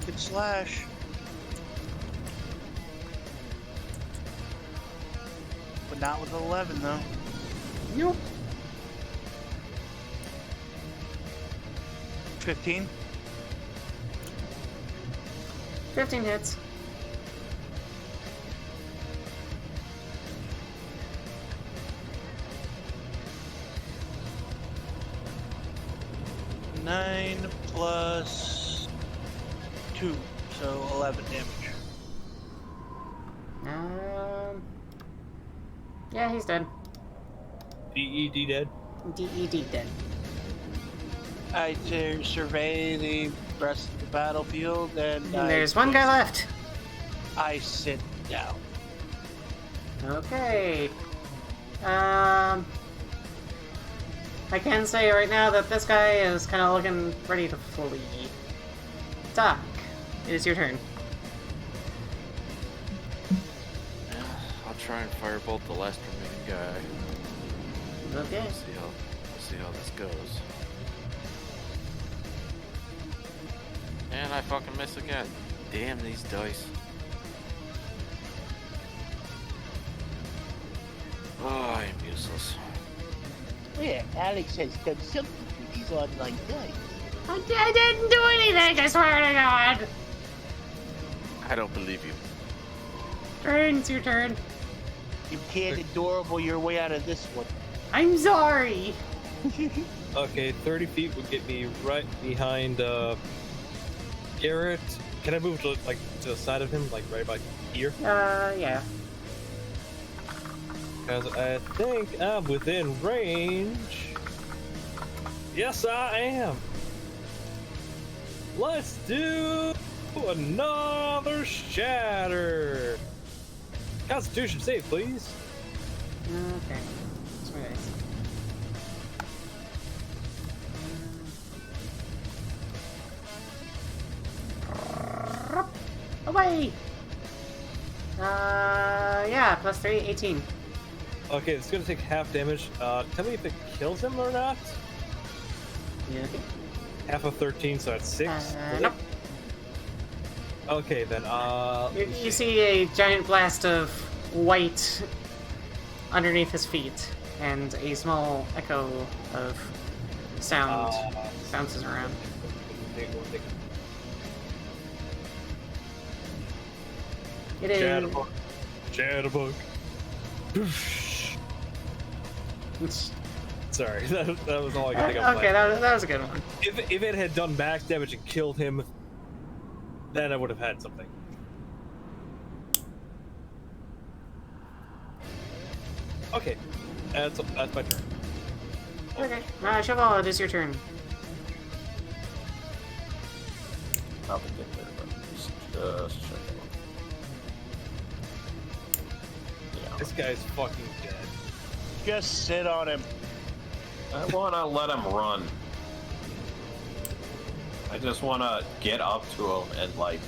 Good slash. But not with 11 though. Nope. 15. 15 hits. Nine plus 2, so 11 damage. Yeah, he's dead. DED dead. DED dead. I survey the rest of the battlefield and There's one guy left. I sit down. Okay. I can say right now that this guy is kind of looking ready to flee. Tok, it is your turn. I'll try and firebolt the last remaining guy. Okay. We'll see how this goes. And I fucking miss again. Damn these dice. Oh, I am useless. Yeah, Alex has done something with these online dice. I didn't do anything, I swear to God! I don't believe you. It's your turn. You can't adorable your way out of this one. I'm sorry! Okay, 30 feet would get me right behind Garret. Can I move to the side of him, like right about here? Yeah. Because I think I'm within range. Yes, I am. Let's do another shatter. Constitution save, please. Okay. That's very nice. Away! Yeah, plus 3, 18. Okay, it's gonna take half damage. Tell me if it kills him or not. Yeah, okay. Half of 13, so that's 6. Nope. Okay, then, You see a giant blast of white underneath his feet, and a small echo of sound bounces around. It is. Chatterbug. Chatterbug. Sorry, that was all I could think of. Okay, that was a good one. If it had done max damage and killed him, then I would have had something. Okay, that's my turn. Okay, Sho Val, it is your turn. I'll get there, but just checking. Yeah. This guy's fucking dead. Just sit on him. I want to let him run. I just want to get up to him and,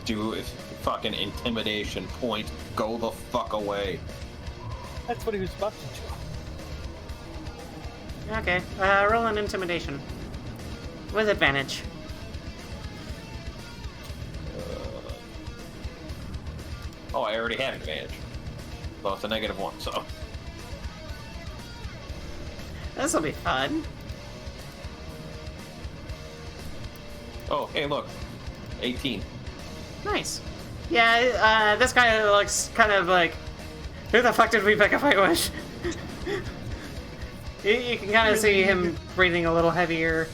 do fucking intimidation point. Go the fuck away. That's what he was about to do. Okay, roll an intimidation. With advantage. Oh, I already have advantage. So it's a -1, so. This'll be fun. Oh, hey, look. 18. Nice. Yeah, this guy looks kind of like, who the fuck did we pick a fight with? you can kind of see him breathing a little heavier.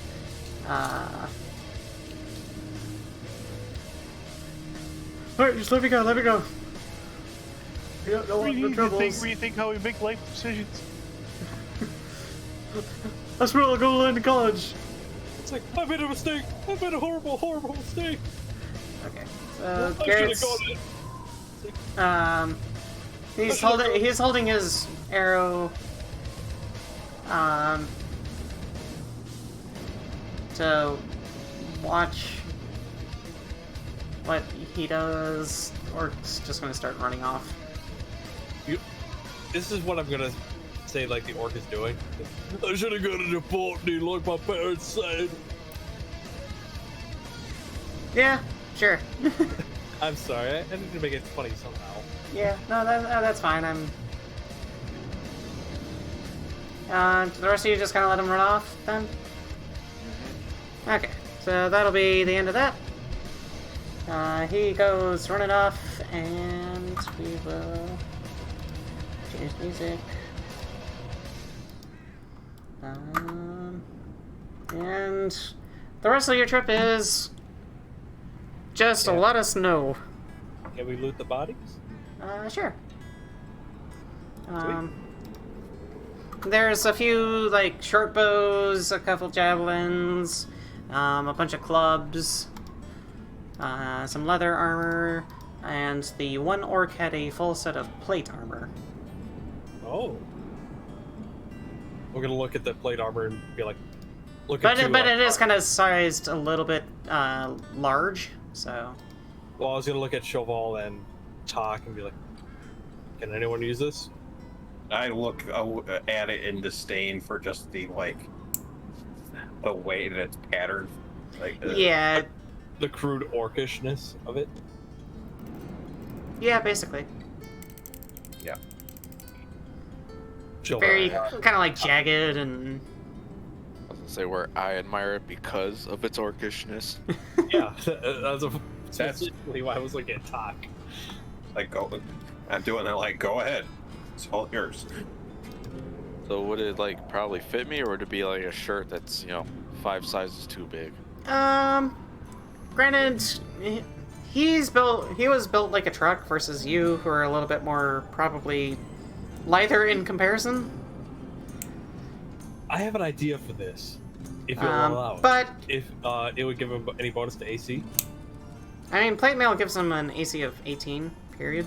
Alright, just let me go, let me go. No troubles. Rethink how we make life decisions. That's where I'll go land in college. It's like, I made a mistake. I made a horrible, horrible mistake. Okay. I should Garrett's, have gone it. he's holding his arrow to watch what he does, or it's just gonna start running off. This is what I'm gonna say, like the orc is doing. I should have gone to Botany like my parents said. Yeah, sure. I'm sorry, I need to make it funny somehow. Yeah, no, that's fine. The rest of you just kind of let him run off, then? Okay, so that'll be the end of that. He goes running off, and we will change music. And the rest of your trip is just a lot of snow. Can we loot the bodies? Sure. There's a few, like, short bows, a couple javelins, a bunch of clubs, some leather armor, and the one orc had a full set of plate armor. Oh. We're gonna look at the plate armor and be like, look But at but it is kind of sized a little bit large, so. Well, I was gonna look at Sho Val and Tok and be like, can anyone use this? I look at it in disdain for just the way that it's patterned. Like Yeah. The crude orcishness of it. Yeah, basically. Yeah. Very kind of like jagged and. I was gonna say where I admire it because of its orcishness. Yeah, that's basically why I was looking at Tok. Like, I'm doing it like, go ahead. It's all yours. So would it like probably fit me, or would it be like a shirt that's 5 sizes too big? Granted, he was built like a truck versus you, who are a little bit more probably lighter in comparison. I have an idea for this. If you'll allow it. But if it would give him any bonus to AC. I mean, plate mail gives him an AC of 18. Period.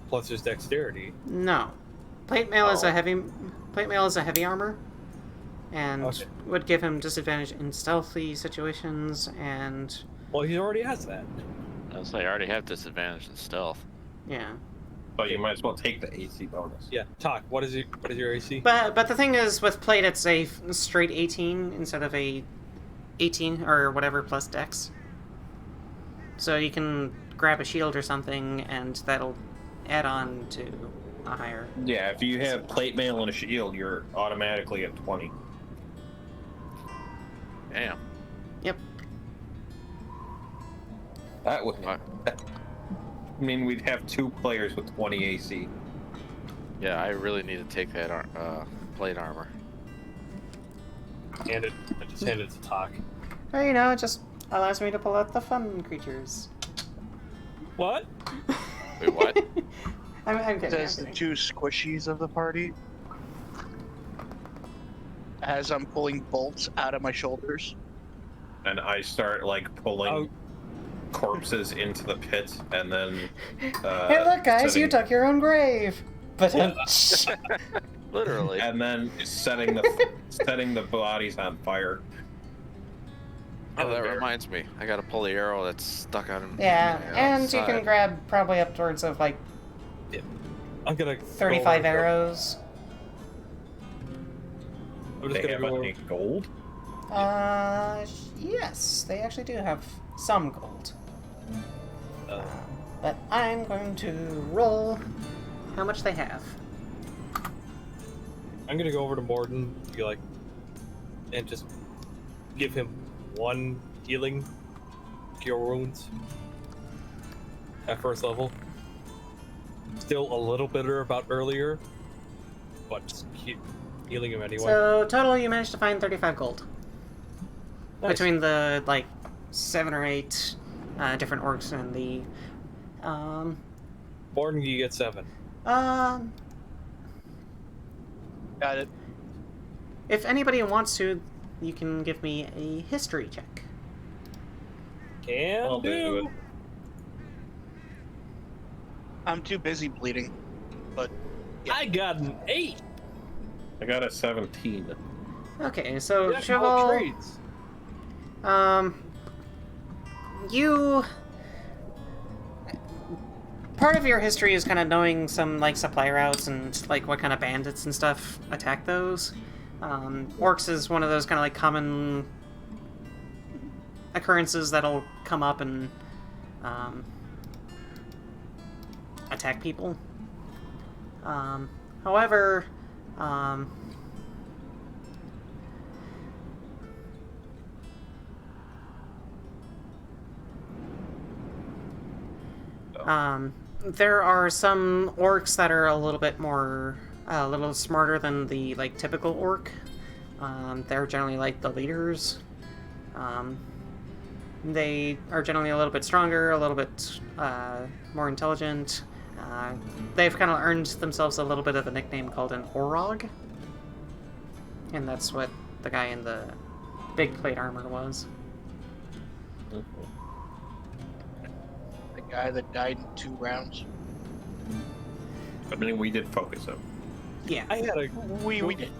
Plus his dexterity. No, plate mail is a heavy armor, and would give him disadvantage in stealthy situations. And well, he already has that. I was like, I already have disadvantage in stealth. yeah. But you might as well take the AC bonus. Yeah, Tok. What is your AC? But the thing is, with plate, it's a straight 18 instead of a 18 or whatever plus dex. So you can grab a shield or something, and that'll add on to a higher. Yeah, if you have plate mail and a shield, you're automatically at 20. Damn. Yep. That would. I mean, we'd have 2 players with 20 AC. Yeah, I really need to take that plate armor. I just hand it to Tok. Well, it just allows me to pull out the fun creatures. What? Wait, what? I'm kidding. Says the 2 squishies of the party. As I'm pulling bolts out of my shoulders. And I start, like, pulling corpses into the pit, and then... hey, look, guys, you took your own grave! But Literally. And then setting the bodies on fire. Oh, that reminds me. I gotta pull the arrow that's stuck on him. yeah, and you can grab probably upwards of, like, I'm gonna 35 arrows. I'm just They gonna have go. any gold? Yes, they actually do have some gold. But I'm going to roll how much they have. I'm gonna go over to Mordin, be like, and just give him 1 healing cure wounds at first level. Still a little bitter about earlier, but just keep healing him anyway. So, total, you managed to find 35 gold. Nice. Between the, 7 or 8 different orcs and the, Mordin, you get 7. Got it. If anybody wants to, you can give me a history check. Can I'll do it. I'm too busy bleeding, but yeah. I got an 8. I got a 17. Okay, so Jack of Sho all Val, trades. you... Part of your history is kind of knowing some, like, supply routes and, like, what kind of bandits and stuff attack those. Orcs is one of those kind of, like, common occurrences that'll come up and, attack people. However, there are some orcs that are a little bit more, a little smarter than the, like, typical orc. They're generally, like, the leaders. They are generally a little bit stronger, a little bit, more intelligent. They've kind of earned themselves a little bit of a nickname called an Orog. And that's what the guy in the big plate armor was. The guy that died in 2 rounds. I mean, we did focus him. Yeah. We did.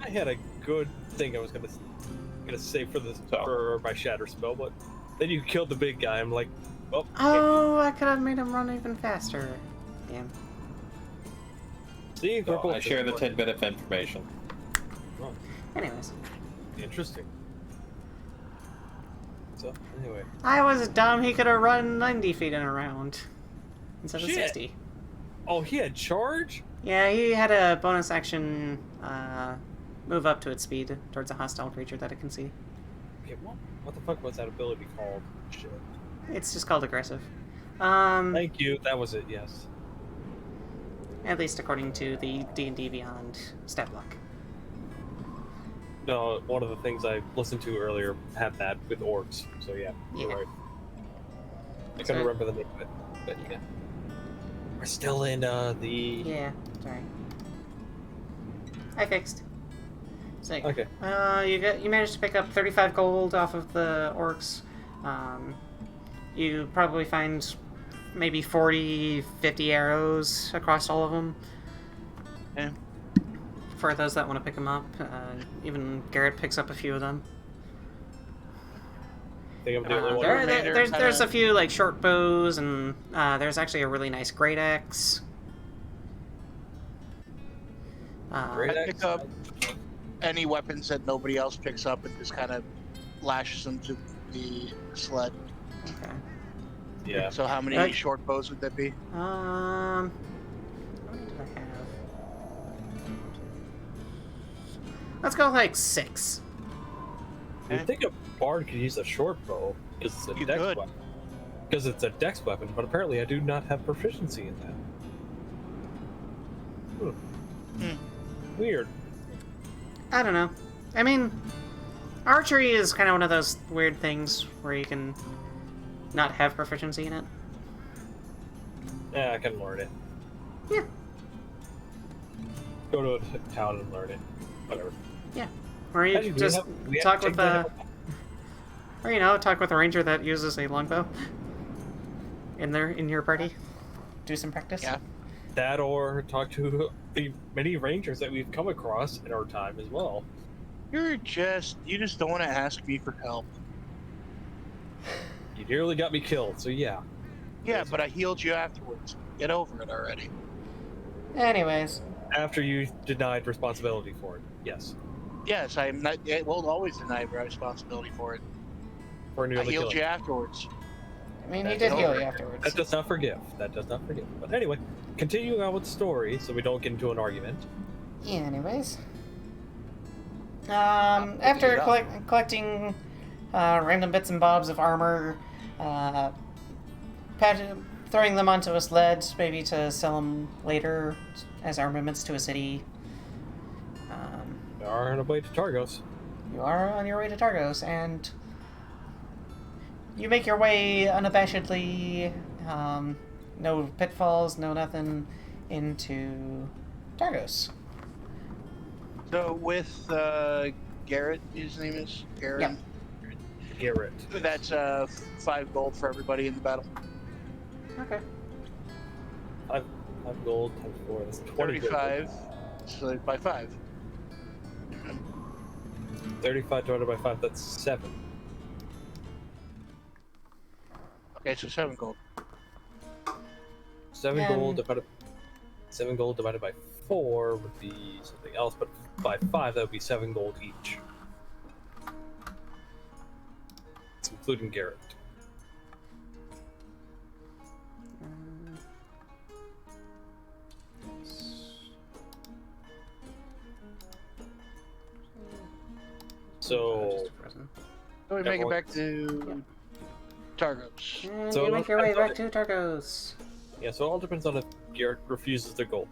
I had a good thing I was gonna say for for my shatter spell, but then you killed the big guy. I'm like, oh. Oh, I could have made him run even faster. Damn. See, So I share the tidbit of information. Oh, Anyways. interesting. So anyway, I was dumb. He could have run 90 feet in a round instead of Shit. 60. oh, he had charge. Yeah, he had a bonus action move up to its speed towards a hostile creature that it can see. Okay, what the fuck was that ability called? Shit. It's just called aggressive. Thank you. That was it. Yes. At least according to the D&D Beyond stat block. No, one of the things I listened to earlier had that with orcs. So yeah, you're Yeah. right. I So- couldn't remember the name of it, but yeah. We're still in the. Yeah, sorry. I fixed. So, Okay. you managed to pick up 35 gold off of the orcs. You probably find maybe 40, 50 arrows across all of them. Yeah. For those that want to pick them up, even Garret picks up a few of them. I think I'm the only one. There's a few like short bows, and there's actually a really nice great axe. Great I axe? pick up any weapons that nobody else picks up and just kind of lashes them to the sled. Okay. Yeah. So how many Right. short bows would that be? How many did I have? Let's go like 6. You'd think a bard could use a short bow because it's a You dex could. weapon. Because it's a dex weapon, but apparently I do not have proficiency in that. Weird. I don't know. I mean, archery is kind of one of those weird things where you can not have proficiency in it. Yeah, I can learn it. Yeah. Go to a town and learn it. Whatever. Or you Hey, we just have- we have talk to with check that or talk with a ranger that uses a longbow in your party. Do some practice. Yeah. That or talk to the many rangers that we've come across in our time as well. You just don't want to ask me for help. You nearly got me killed, so yeah. Yeah, but I healed you afterwards. Get over it already. Anyways, After you denied responsibility for it, yes. Yes, I'm not. I will always deny responsibility for it. For I nearly healed killing you afterwards. I mean, he That's did heal over. you afterwards. That does not forgive. That does not forgive. But anyway, continuing on with the story so we don't get into an argument. Yeah, anyways. Picking After it up. collecting random bits and bobs of armor, throwing them onto a sled, maybe to sell them later as armaments to a city. We are on our way to Targos. You are on your way to Targos, and you make your way unabashedly, no pitfalls, no nothing, into Targos. So with Garret, his name is Dearaen. Yep. Garret. That's 5 gold for everybody in the battle. Okay. 5 gold times 4. That's 20 gold. 35. So by 5. 35 divided by 5. That's 7. Okay, so 7 gold. 7 gold divided by 4 would be something else, but by 5 that would be 7 gold each. It's including Garret. So So we make it back to Targos. And So you make your way depends back to Targos. yeah, so it all depends on if Garret refuses the gold.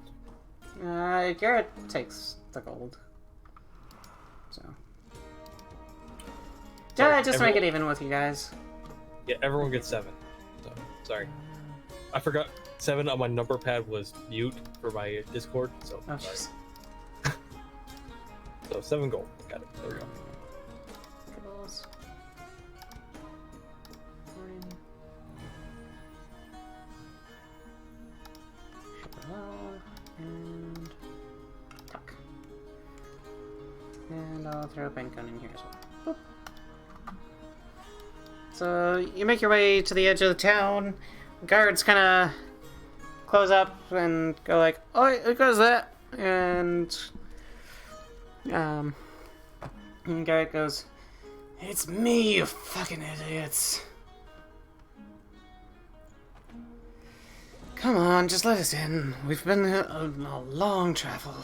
Garret takes the gold. So. Sorry, Just make it even with you guys. Yeah, everyone gets 7. So sorry, I forgot 7 on my number pad was mute for my Discord. So Oh, sorry. jeez. So 7 gold. Got it. There we go. Tribbles. Sho Val and Tok. And I'll throw a bank gun in here as well. Boop. So you make your way to the edge of the town. Guards kind of close up and go like, "Oh, who goes that?" And Garret goes, "It's me, you fucking idiots. Come on, just let us in. We've been on a long travel."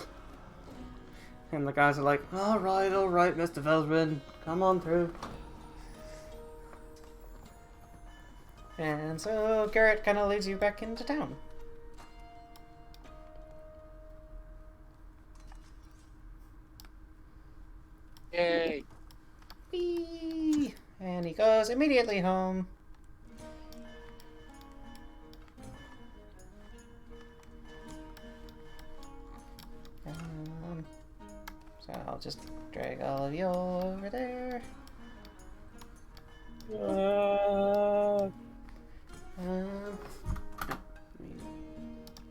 And the guys are like, all right, Mr. Velryn. Come on through." And so Garret kind of leads you back into town. Yay! Whee! And he goes immediately home. So I'll just drag all of you over there.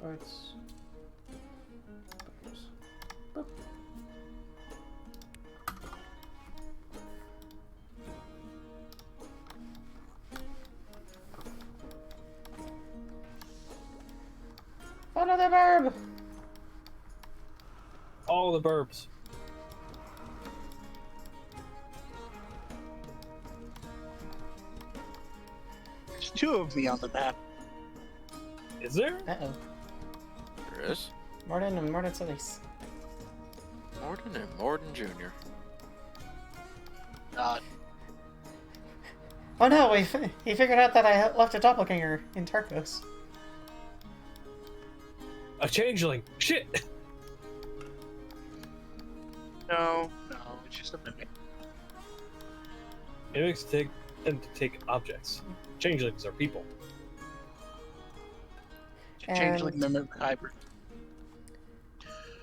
Parts. Boop. Another burb! All the burbs. There's 2 of me on the map. Is there? Uh-oh. There is. Mordin and Mordin Solus. Mordin and Mordin Jr. Oh no, he figured out that I left a doppelganger in Targos. A changeling. Shit. No, it's just a mimic. Mimics tend to take objects. Changelings are people. It's a changeling mimic hybrid.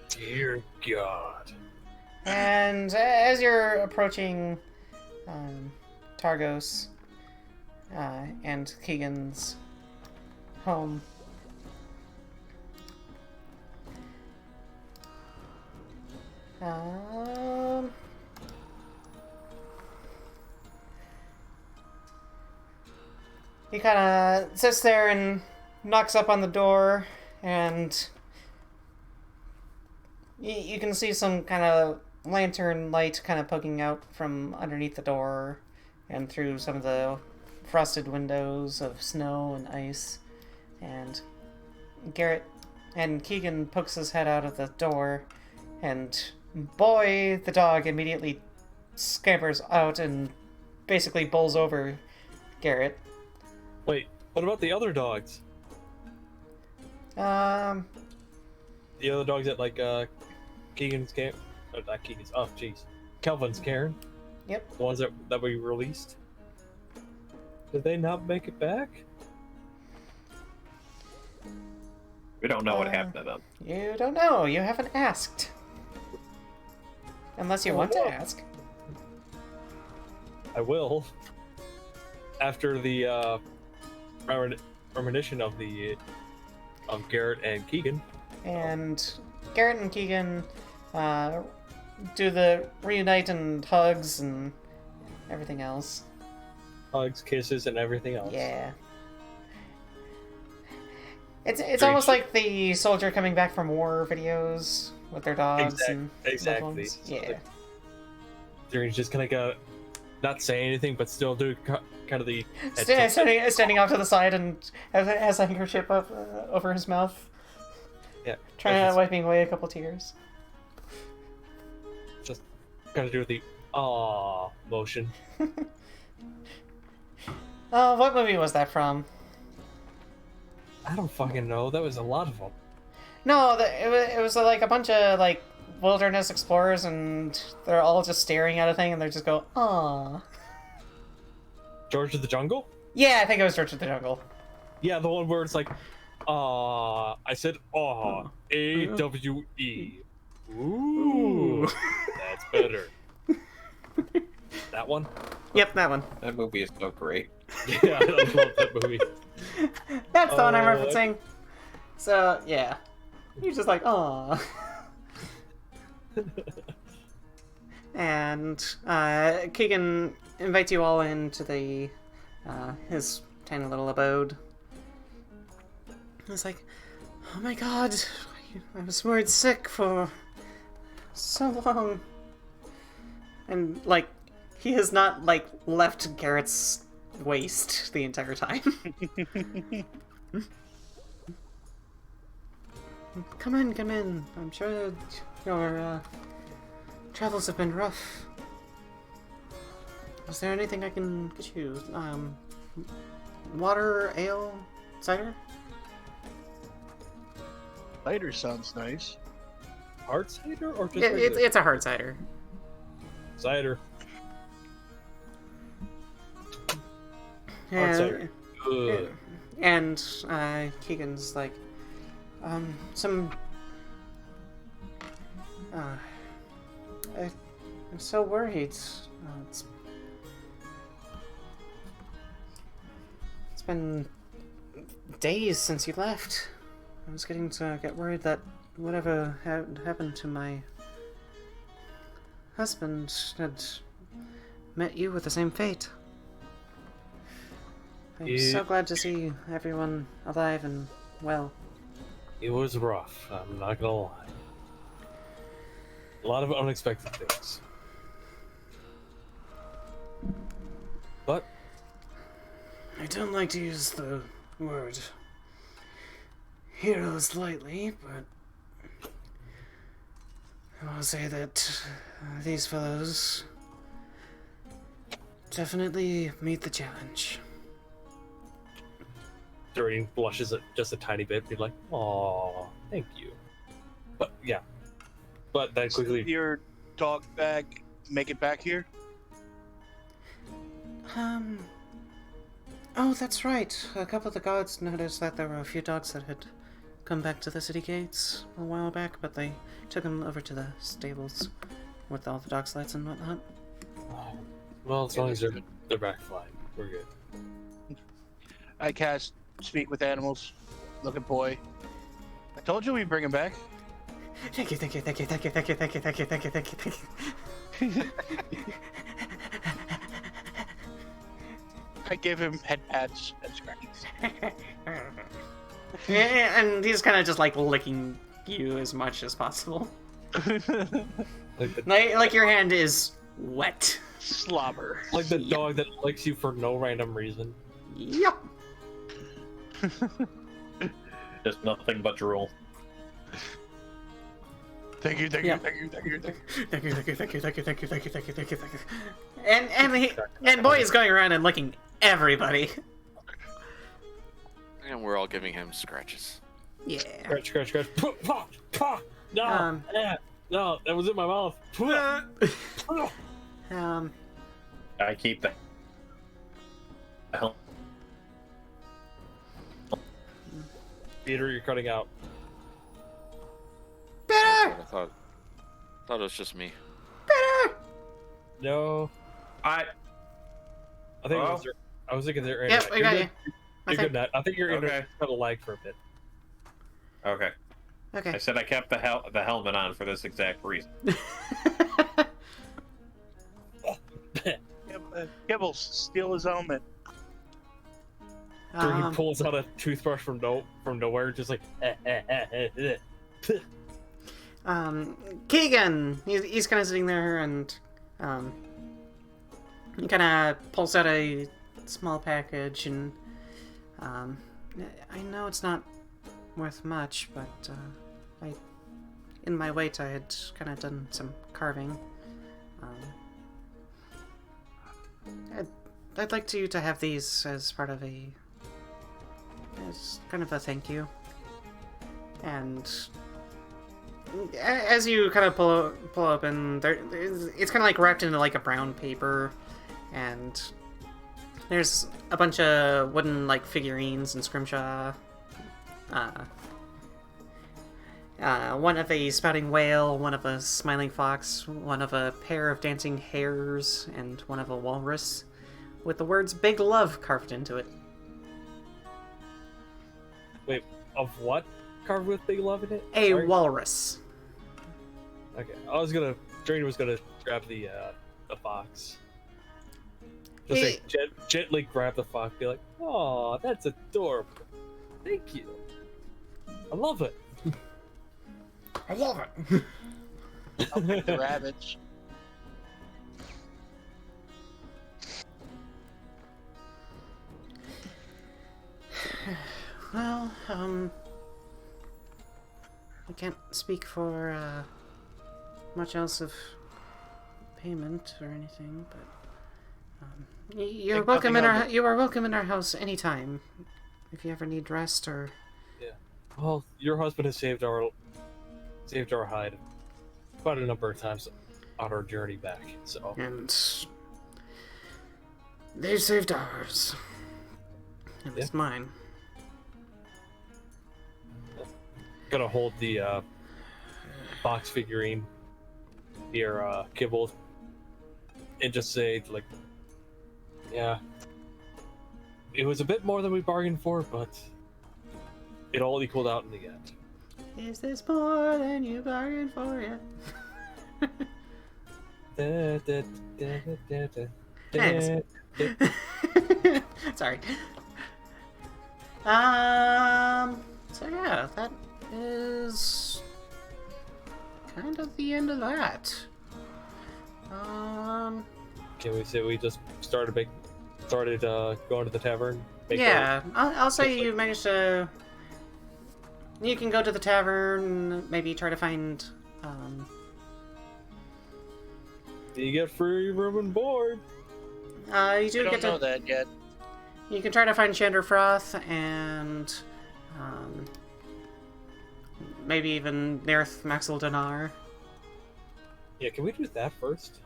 Dear God. And as you're approaching Targos and Keegan's home, he kind of sits there and knocks up on the door, and you can see some kind of lantern light kind of poking out from underneath the door and through some of the frosted windows of snow and ice. And Garret and Keegan pokes his head out of the door, and Boy the dog immediately scampers out and basically bowls over Garret. Wait, what about the other dogs? The other dogs at like Keegan's camp? Oh, not Keegan's. Oh, jeez. Kelvin's cairn. Yep. The ones that we released. Did they not make it back? We don't know what happened to them. You don't know. You haven't asked. Unless you want to ask. I will. After the premonition of Garret and Keegan. And Garret and Keegan do the reunite and hugs and everything else. Hugs, kisses, and everything else. Yeah. It's almost like the soldier coming back from war videos with their dogs and loved ones. So Yeah. They're just kind of go, not saying anything, but still do kind of the Standing off to the side and has a handkerchief up over his mouth. Yeah. Wiping away a couple tears. Just kind of do the aww motion. What movie was that from? I don't fucking know. That was a lot of them. No, it was like a bunch of like wilderness explorers, and they're all just staring at a thing, and they just go, "Aww." George of the Jungle? Yeah, I think it was George of the Jungle. Yeah, the one where it's like, I said AWE. Ooh, that's better. That one? Yep, that one. That movie is so great. Yeah, I love that movie. That's the one I'm referencing. So, yeah. You're just like, "Aww." And Keegan invites you all into the his tiny little abode. It's like, "Oh my god, I was worried sick for so long." And, like, he has not, like, left Garrett's waist the entire time. Come in. I'm sure your travels have been rough. Is there anything I can get you? Water, ale, cider? Cider sounds nice. Hard cider or just It's a hard cider. Cider. And, cider. Good. and Keegan's like, I'm so worried. It's been days since you left. I was getting to get worried that whatever had happened to my husband had met you with the same fate. I'm so glad to see everyone alive and well. It was rough, I'm not gonna lie. A lot of unexpected things. But I don't like to use the word heroes lightly, but I will say that these fellows definitely meet the challenge. Dearaen blushes just a tiny bit, be like, "Aw, thank you." But yeah, but then quickly, Your dog bag make it back here? Oh, that's right. A couple of the guards noticed that there were a few dogs that had come back to the city gates a while back, but they took them over to the stables with all the dog sleds and whatnot. well, as long as they're back flying, we're good. I cast Speak with Animals. Look at boy. I told you we'd bring him back. Thank you. I give him head pats and scratches. Yeah, and he's kind of just like licking you as much as possible. Like your hand is wet. Slobber. Like the dog that licks you for no random reason. Yep. Just nothing but drool. Thank you. And boy is going around and licking everybody. And we're all giving him scratches. Yeah. Scratch. No, no, that was in my mouth. I keep that. Peter, you're cutting out. Peter! I thought it was just me. No. I I think Hello? it was I was thinking their Yep, internet. I You're got good. you. You're good now. I think your Okay. internet kind of lagged for a bit. Okay. Okay. I said I kept the helmet on for this exact reason. Kibbles, steal his helmet. He pulls out a toothbrush from nowhere, just like. Keegan, he's kind of sitting there, and he kind of pulls out a small package, and I know it's not worth much, but in my weight, I had kind of done some carving. I'd like you to have these as part of as kind of a thank you. And as you kind of pull open, it's kind of like wrapped into like a brown paper, and there's a bunch of wooden like figurines and scrimshaw. One of a spouting whale, one of a smiling fox, one of a pair of dancing hares, and one of a walrus, with the words "Big Love" carved into it. Wait, of what? Carved with big love in it? A Sorry? walrus. Okay, Drain was gonna grab the fox. Just Hey. like gently grab the fox, be like, "Oh, that's adorable. Thank you. I love it." I love it. I'll pick the rabbits. Well, I can't speak for much else of payment or anything, but you're welcome in our you are welcome in our house anytime if you ever need rest or. Yeah. Well, your husband has saved our hide quite a number of times on our journey back. So. And they saved ours. At least mine. Gonna hold the box figurine near Kibble and just say, like, yeah, it was a bit more than we bargained for, but it all equaled out in the end. Is this more than you bargained for yet? Sorry. So yeah, that is kind of the end of that. Can we say we just started going to the tavern? Yeah, I'll say you managed to. You can go to the tavern, maybe try to find. You get free room and board. You do I get don't know to. that yet. You can try to find Chanderfroth and maybe even Nerth Maxildanar. Yeah, can we do that first?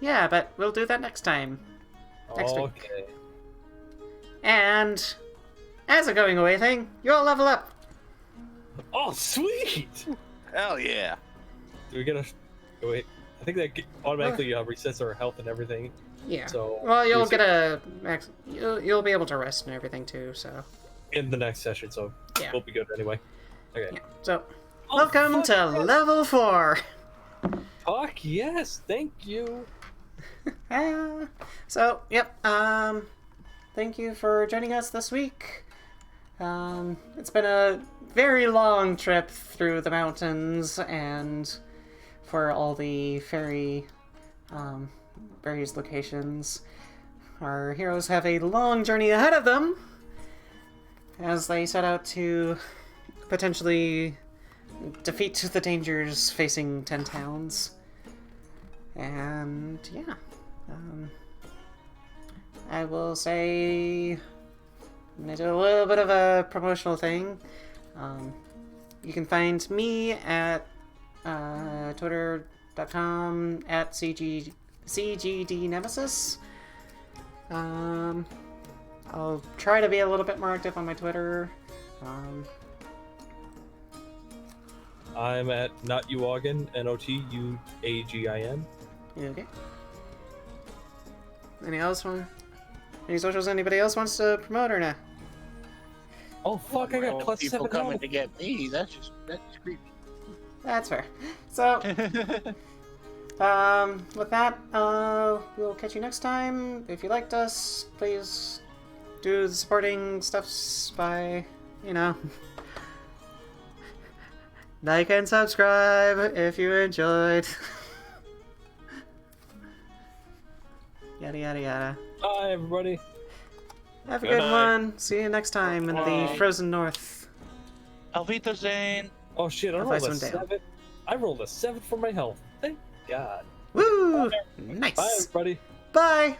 Yeah, but we'll do that next time. Next week. Okay. And as a going away thing, you'll level up. Oh, sweet! Hell yeah. Do we get a... Wait, I think that automatically resets our health and everything. Yeah. So Well, you'll get a you'll be able to rest and everything too. So. In the next session, so Yeah. we'll be good anyway. Okay. Yeah. So, welcome to yes. level 4. Talk, yes, thank you. So, yep. Thank you for joining us this week. It's been a very long trip through the mountains and for all the fairy various locations. Our heroes have a long journey ahead of them as they set out to potentially defeat the dangers facing 10 towns. And yeah, I will say I'm gonna do a little bit of a promotional thing. You can find me at twitter.com at CGDNemesis. I'll try to be a little bit more active on my Twitter. I'm at Notuagin, Notuagin. Okay. Any socials anybody else wants to promote or not? Oh fuck! I got Oh, plus people 7 coming health. to get me. That's just creepy. That's fair. So, with that, we'll catch you next time. If you liked us, please do the supporting stuffs by, like and subscribe if you enjoyed. Yada yada yada. Bye, everybody. Have a Good good night. one. See you next time in the Bye. frozen north. Alvita Zane. Oh shit! I Have rolled a Icewind Dale. 7. I rolled a 7 for my health. Thank God. Woo! Bye, Nice. everybody. Bye.